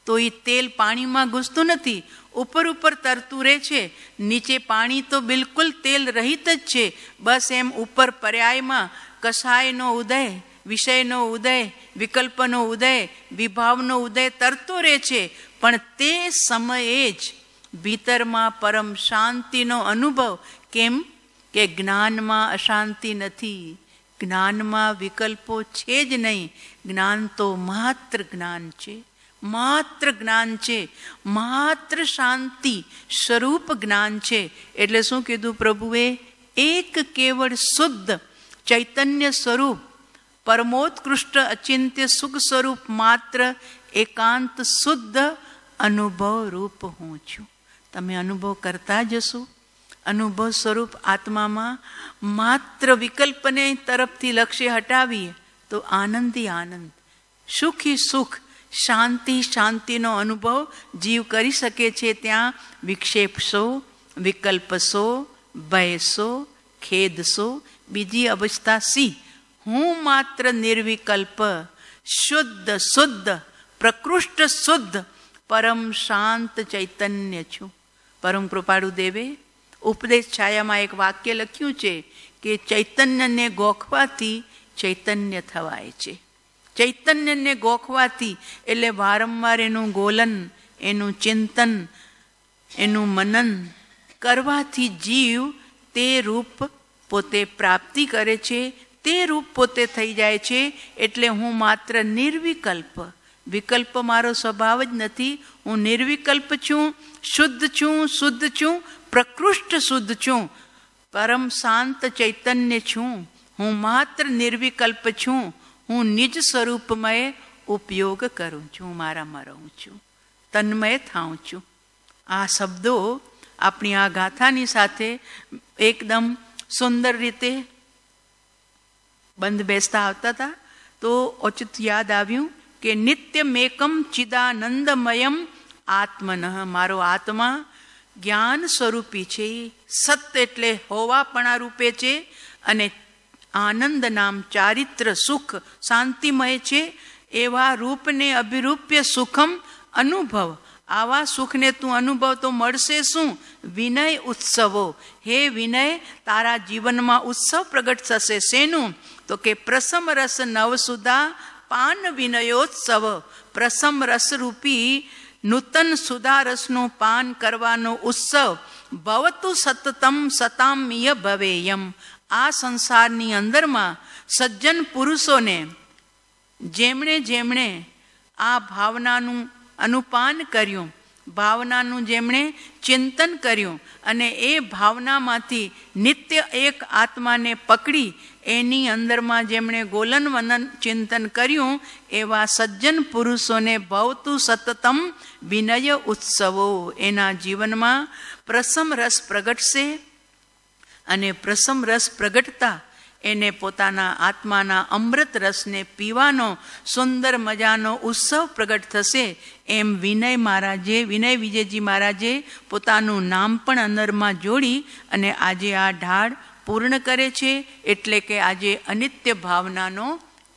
તો એ તેલ પાણીમાં ઘૂસતું નથી, ઉપર ઉપર તરતું રહે છે. નીચે પાણી તો બિલકુલ તેલ રહિત જ છે. બસ એમ ઉપર પર્યાયમાં કષાયનો ઉદય, વિષયનો ઉદય, વિકલ્પનો ઉદય, વિભાવનો ઉદય તરતો રહે છે. પણ તે સમયે જ ભીતરમાં પરમ શાંતિનો અનુભવ. કેમ કે જ્ઞાનમાં અશાંતિ નથી, જ્ઞાનમાં વિકલ્પો છે જ નહીં. જ્ઞાન તો માત્ર જ્ઞાન છે, માત્ર જ્ઞાન છે, માત્ર શાંતિ સ્વરૂપ જ્ઞાન છે. એટલે શું કીધું પ્રભુએ? એક કેવળ શુદ્ધ ચૈતન્ય સ્વરૂપ, પરમોત્કૃષ્ટ અચિંત્ય સુખ સ્વરૂપ, માત્ર એકાંત શુદ્ધ અનુભવ રૂપ હું છું. તમે અનુભવ કરતા જશો. અનુભવ સ્વરૂપ આત્મામાં માત્ર વિકલ્પને તરફથી લક્ષ્ય હટાવીએ તો આનંદી આનંદ, સુખી સુખ, શાંતિ શાંતિનો અનુભવ જીવ કરી શકે છે. ત્યાં વિક્ષેપશો, વિકલ્પશો, ભયશો, ખેદશો, બીજી અવસ્થા સી. હું માત્ર નિર્વિકલ્પ, શુદ્ધ શુદ્ધ પ્રકૃષ્ટ શુદ્ધ પરમ શાંત ચૈતન્ય છું. પરમ કૃપાળુ દેવે ઉપદેશ છાયામાં એક વાક્ય લખ્યું છે કે ચૈતન્યને ગોખવાથી ચૈતન્ય થવાય છે. ચૈતન્યને ગોખવાથી એટલે વારંવાર એનું ગોલન, એનું ચિંતન, એનું મનન કરવાથી જીવ તે રૂપ પોતે પ્રાપ્તિ કરે છે, તે રૂપ પોતે થઈ જાય છે. એટલે હું માત્ર નિર્વિકલ્પ, વિકલ્પ મારો સ્વભાવ જ નથી. હું નિર્વિકલ્પ છું, શુદ્ધ છું, શુદ્ધ છું, પ્રકૃષ્ટ શુદ્ધ છું, પરમ શાંત ચૈતન્ય છું. હું માત્ર નિર્વિકલ્પ છું. હું નિજ સ્વરૂપમય ઉપયોગ કરું છું, મારામાં રહું છું, તન્મય થાઉં છું. આ શબ્દો આપણી આ ગાથાની સાથે એકદમ સુંદર રીતે બંધ બેસતા આવતા હતા. તો ઓચિત યાદ આવ્યું કે નિત્યમેકમ ચિદાનંદમયમ આત્મનઃ, મારો આત્મા જ્ઞાન સ્વરૂપી છે, સત્ય એટલે હોવાપણા રૂપે છે, અને આનંદ નામ ચારિત્ર સુખ શાંતિમય છે. એવા રૂપને અભિરૂપ્ય સુખમ અનુભવ. આવા સુખને તું અનુભવ તો મળશે શું? વિનય ઉત્સવો. હે વિનય, તારા જીવનમાં ઉત્સવ પ્રગટ થશે. શેનું? તો કે પ્રસમ રસ નવસુધા પાન વિનયોત્સવ. પ્રસમ રસરૂપી નૂતન સુધારસનું પાન કરવાનો ઉત્સવ. ભવતુ સતતમ સતામ્ય ભવેયમ. આ સંસારની અંદરમાં સજ્જન પુરુષોને જેમણે જેમણે આ ભાવનાનું અનુપાન કર્યું, ભાવનાનું જેમણે ચિંતન કર્યું અને એ ભાવનામાંથી નિત્ય એક આત્માને પકડી એની અંદરમાં જેમણે ગોલન વનન ચિંતન કર્યું એવા સજ્જન પુરુષોને ભવતું સતતમ વિનય ઉત્સવો, એના જીવનમાં પ્રસમ રસ પ્રગટશે અને પ્રસમ રસ પ્રગટતા એને પોતાના આત્માના અમૃત રસને પીવાનો સુંદર મજાનો ઉત્સવ પ્રગટ થશે. એમ વિનય વિજયજી મહારાજે પોતાનું નામ પણ અંદરમાં જોડી અને આજે આ ઢાળ પૂર્ણ કરે છે. એટલે કે આજે અનિત્ય ભાવનાનો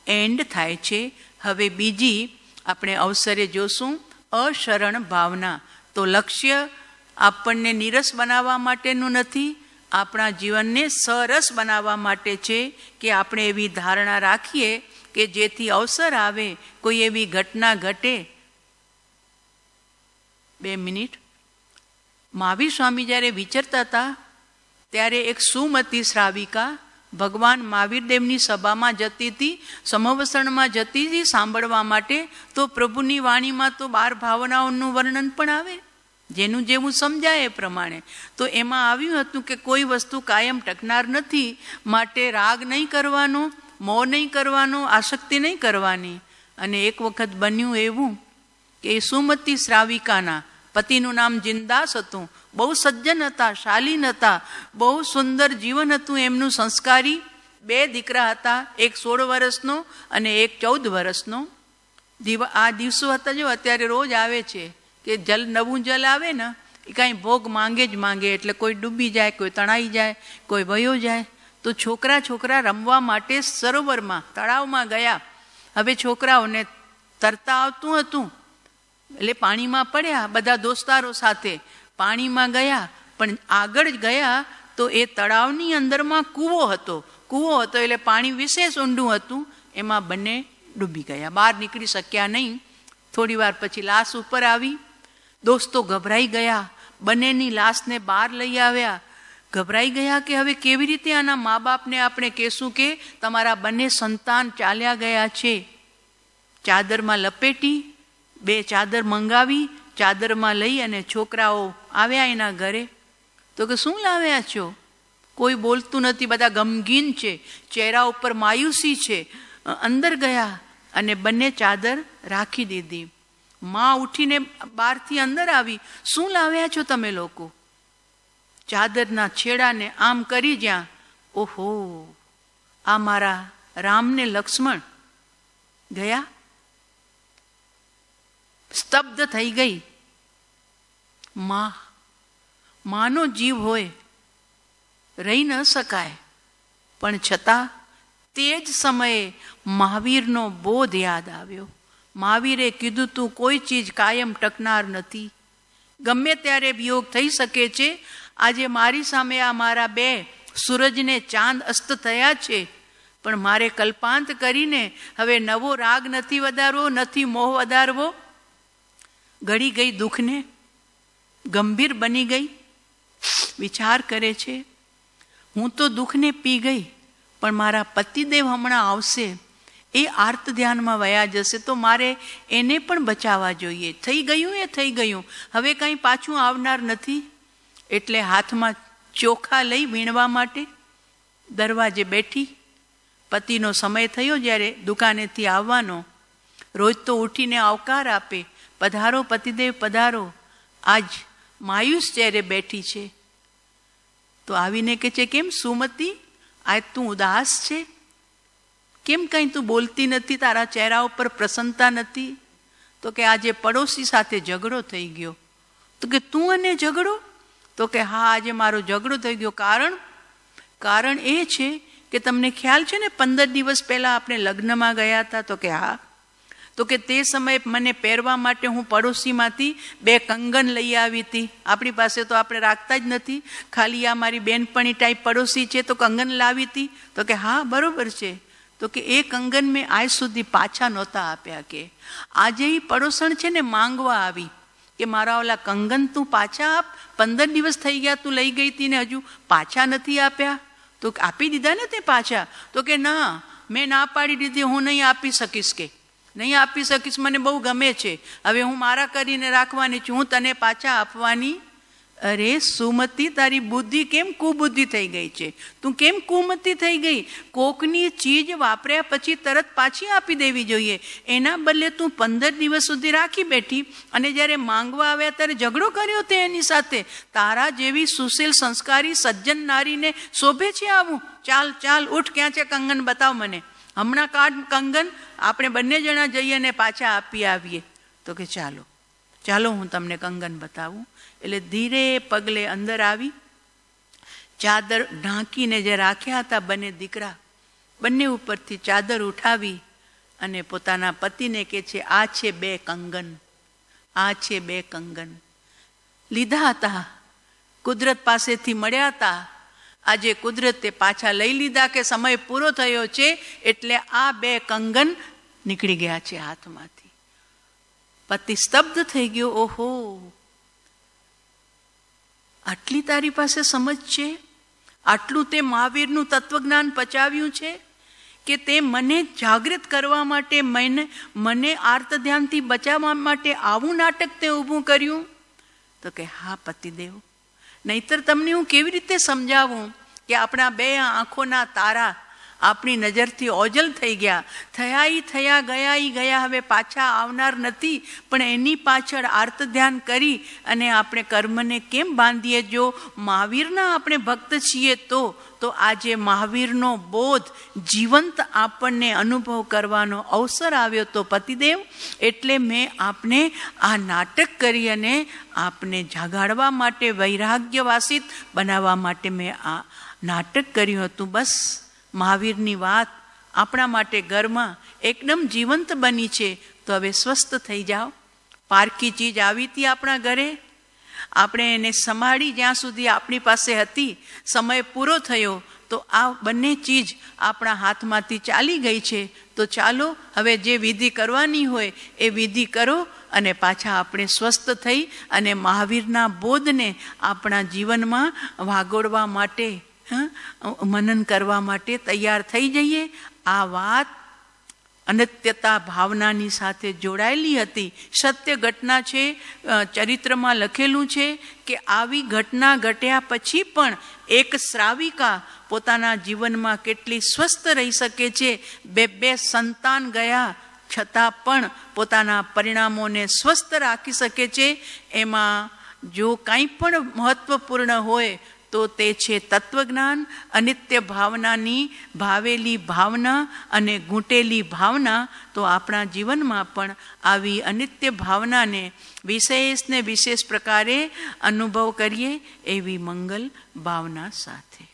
એન્ડ થાય છે. હવે બીજી આપણે અવસરે જોશું અશરણ ભાવના. તો લક્ષ્ય આપણને નીરસ બનાવવા માટેનું નથી, આપણા જીવનને સરસ બનાવવા માટે છે કે આપણે એવી ધારણા રાખીએ કે જેથી અવસર આવે, કોઈ એવી ઘટના ઘટે. 2 મિનિટ. મહાવીર સ્વામી જ્યારે વિચરતા હતા ત્યારે એક સુમતી શ્રાવિકા ભગવાન મહાવીરદેવની સભામાં જતી હતી, સમવસરણમાં જતી હતી સાંભળવા માટે. તો પ્રભુની વાણીમાં તો 12 ભાવનાઓનું વર્ણન પણ આવે, જેનું જેવું સમજાય એ પ્રમાણે. તો એમાં આવ્યું હતું કે કોઈ વસ્તુ કાયમ ટકનાર નથી, માટે રાગ નહીં કરવાનો, મોહ નહીં કરવાનો, આસક્તિ નહીં કરવાની. અને એક વખત બન્યું એવું કે એ સુમતી શ્રાવિકાના પતિનું નામ જિંદાસ હતું, બહુ સજ્જન હતા, શાલીન હતા, બહુ સુંદર જીવન હતું એમનું, સંસ્કારી. 2 દીકરા હતા, એક 16 વર્ષનો અને એક 14 વર્ષનો. આ દિવસો હતા જો અત્યારે રોજ આવે છે કે જલ, નવું જલ આવે ને એ કાંઈ ભોગ માંગે જ માંગે, એટલે કોઈ ડૂબી જાય, કોઈ તણાઈ જાય, કોઈ વયો જાય. તો છોકરા રમવા માટે સરોવરમાં, તળાવમાં ગયા. હવે છોકરાઓને તરતા આવતું હતું એટલે પાણીમાં પડ્યા, બધા દોસ્તારો સાથે પાણીમાં ગયા. પણ આગળ ગયા તો એ તળાવની અંદરમાં કૂવો હતો એટલે પાણી વિશેષ ઊંડું હતું, એમાં બંને ડૂબી ગયા, બહાર નીકળી શક્યા નહીં. થોડી વાર પછી લાશ ઉપર આવી. દોસ્તો ગભરાઈ ગયા, બંનેની લાશને બહાર લઈ આવ્યા. ગભરાઈ ગયા કે હવે કેવી રીતે આના મા બાપને આપણે કહેશું કે તમારા બંને સંતાન ચાલ્યા ગયા છે. ચાદરમાં લપેટી, 2 ચાદર મંગાવી, ચાદરમાં લઈ અને છોકરાઓ આવ્યા એના ઘરે. તો કે શું લાવ્યા છો? કોઈ બોલતું નથી, બધા ગમગીન છે, ચહેરા ઉપર માયુસી છે. અંદર ગયા અને બંને ચાદર રાખી દીધી. માં ઉઠીને બહારથી અંદર આવી, શું લાવ્યા છો તમે લોકો? ચાદરના છેડાને આમ કરી જ્યાં, ઓહો, આ મારા રામને લક્ષ્મણ ગયા. સ્તબ્ધ થઈ ગઈ. માનો જીવ હોય રહી ન શકાય, પણ છતાં તે જ સમયે મહાવીરનો બોધ યાદ આવ્યો. મહાવીરે કીધું તું કોઈ ચીજ કાયમ ટકનાર નથી, ગમે ત્યારે વિયોગ થઈ શકે છે. આજે મારી સામે આ મારા 2 સૂરજને ચાંદ અસ્ત થયા છે, પણ મારે કલ્પાંત કરીને હવે નવો રાગ નથી વધારવો, નથી મોહ વધારવો. ગળી ગઈ દુઃખને, ગંભીર બની ગઈ. વિચાર કરે છે, હું તો દુઃખને પી ગઈ, પણ મારા પતિદેવ હમણાં આવશે, એ આર્ત ધ્યાનમાં વયા જશે, તો મારે એને પણ બચાવવા જોઈએ. થઈ ગયું એ થઈ ગયું, હવે કંઈ પાછું આવનાર નથી. એટલે હાથમાં ચોખા લઈ વીણવા માટે દરવાજે બેઠી. પતિનો સમય થયો જ્યારે દુકાનેથી આવવાનો. રોજ તો ઉઠીને આવકાર આપે, પધારો પતિદેવ પધારો. આજ માયુસ ચહેરે બેઠી છે. તો આવીને કે છે, કેમ સુમતી, આજ તું ઉદાસ છે? કેમ કંઈ તું બોલતી નથી? તારા ચહેરા ઉપર પ્રસન્નતા નથી? તો કે આજે પડોશી સાથે ઝઘડો થઈ ગયો. તો કે તું અને ઝઘડો? તો કે હા, આજે મારો ઝઘડો થઈ ગયો. કારણ એ છે કે તમને ખ્યાલ છે ને 15 દિવસ પહેલા આપણે લગ્નમાં ગયા હતા? તો કે હા. તો કે તે સમયે મને પહેરવા માટે હું પડોશીમાંથી 2 કંગન લઈ આવી હતી. આપણી પાસે તો આપણે રાખતા જ નથી, ખાલી આ મારી બેનપણી ટાઈપ પડોશી છે તો કંગન લાવી હતી. તો કે હા બરોબર છે. તો કે એ કંગન મેં આજ સુધી પાછા નહોતા આપ્યા. કે આજે એ પડોશણ છે ને માંગવા આવી કે મારા ઓલા કંગન તું પાછા આપ, 15 દિવસ થઈ ગયા તું લઈ ગઈ હતી ને હજુ પાછા નથી આપ્યા. તો આપી દીધા ને તે પાછા? તો કે ના, મેં ના પાડી દીધી, હું નહીં આપી શકીશ. કે નહીં આપી શકીશ, મને બહુ ગમે છે, હવે હું મારા કરીને રાખવાની છું, હું તને પાછા આપવાની. અરે સુમતી, તારી બુદ્ધિ કેમ કુબુદ્ધિ થઈ ગઈ છે? તું કેમ કુમતી થઈ ગઈ? કોકની ચીજ વાપર્યા પછી તરત પાછી આપી દેવી જોઈએ. એના બદલે તું 15 દિવસ સુધી રાખી બેઠી અને જ્યારે માંગવા આવ્યા ત્યારે ઝઘડો કર્યો તે એની સાથે. તારા જેવી સુશીલ સંસ્કારી સજ્જન નારીને શોભે છે આવું? ચાલ ચાલ ઉઠ, ક્યાં છે કંગન? બતાવ મને, હમણાં કાઢ કંગન, આપણે બંને જણા જઈએ અને પાછા આપી આવીએ. તો કે ચાલો ચાલો હું તમને કંગન બતાવું. એટલે ધીરે પગલે અંદર આવી, ચાદર ઢાંકીને જે રાખ્યા હતા બંને દીકરા, બંને ઉપરથી ચાદર ઉઠાવી અને પોતાના પતિને કહે છે, આ છે 2 કંગન, આ છે 2 કંગન. લીધા હતા, કુદરત પાસેથી મળ્યા હતા, આજે કુદરતે પાછા લઈ લીધા કે સમય પૂરો થયો છે, એટલે આ 2 કંગન નીકળી ગયા છે હાથમાંથી. પતિ સ્તબ્ધ થઈ ગયો. ઓહો, આટલી તારી પાસે સમજ છે? આટલું તે મહાવીરનું તત્વજ્ઞાન પચાવ્યું છે કે તે મને જાગૃત કરવા માટે, મને આર્ત ધ્યાનથી બચાવવા માટે આવું નાટક તે ઊભું કર્યું? તો કે હા પતિદેવ, નહીતર તમને હું કેવી રીતે સમજાવું કે આપણા 2 આંખોના તારા આપણી નજરથી ઓજલ થઈ ગયા, થયા ગયા, હવે પાછા આવનાર નથી. પણ એની પાછળ આર્ત ધ્યાન કરી અને આપણે કર્મને કેમ બાંધીએ? જો મહાવીરના આપણે ભક્ત છીએ તો આજે મહાવીરનો બોધ જીવંત આપણને અનુભવ કરવાનો અવસર આવ્યો તો પતિદેવ, એટલે મેં આપને આ નાટક કરી અને આપને જાગાડવા માટે, વૈરાગ્યવાસિત બનાવવા માટે મેં આ નાટક કર્યું હતું. બસ મહાવીરની વાત આપણા માટે ઘરમાં એકદમ જીવંત બની છે, તો હવે સ્વસ્થ થઈ જાઓ. પારકી ચીજ આવી હતી આપણા ઘરે, આપણે એને સંભાળી જ્યાં સુધી આપણી પાસે હતી, સમય પૂરો થયો તો આ બંને ચીજ આપણા હાથમાંથી ચાલી ગઈ છે. તો ચાલો હવે જે વિધિ કરવાની હોય એ વિધિ કરો અને પાછા આપણે સ્વસ્થ થઈ અને મહાવીરના બોધને આપણા જીવનમાં વાગોળવા માટે, મનન કરવા માટે તૈયાર થઈ જઈએ. આ વાત અનત્યતા ભાવનાની સાથે જોડાયેલી હતી. સત્ય ઘટના છે, ચરિત્રમાં લખેલું છે કે આવી ઘટના ઘટ્યા પછી પણ એક શ્રાવિકા પોતાના જીવનમાં કેટલી સ્વસ્થ રહી શકે છે. 2 સંતાન ગયા છતાં પણ પોતાના પરિણામોને સ્વસ્થ રાખી શકે છે. એમાં જો કંઈ પણ મહત્વપૂર્ણ હોય તો તે છે તત્વજ્ઞાન, અનિત્ય ભાવનાની ભાવેલી ભાવના અને ઘૂંટેલી ભાવના. તો આપણા જીવનમાં પણ આવી અનિત્ય ભાવનાને વિશેષ પ્રકારે અનુભવ કરીએ એવી મંગલ ભાવના સાથે.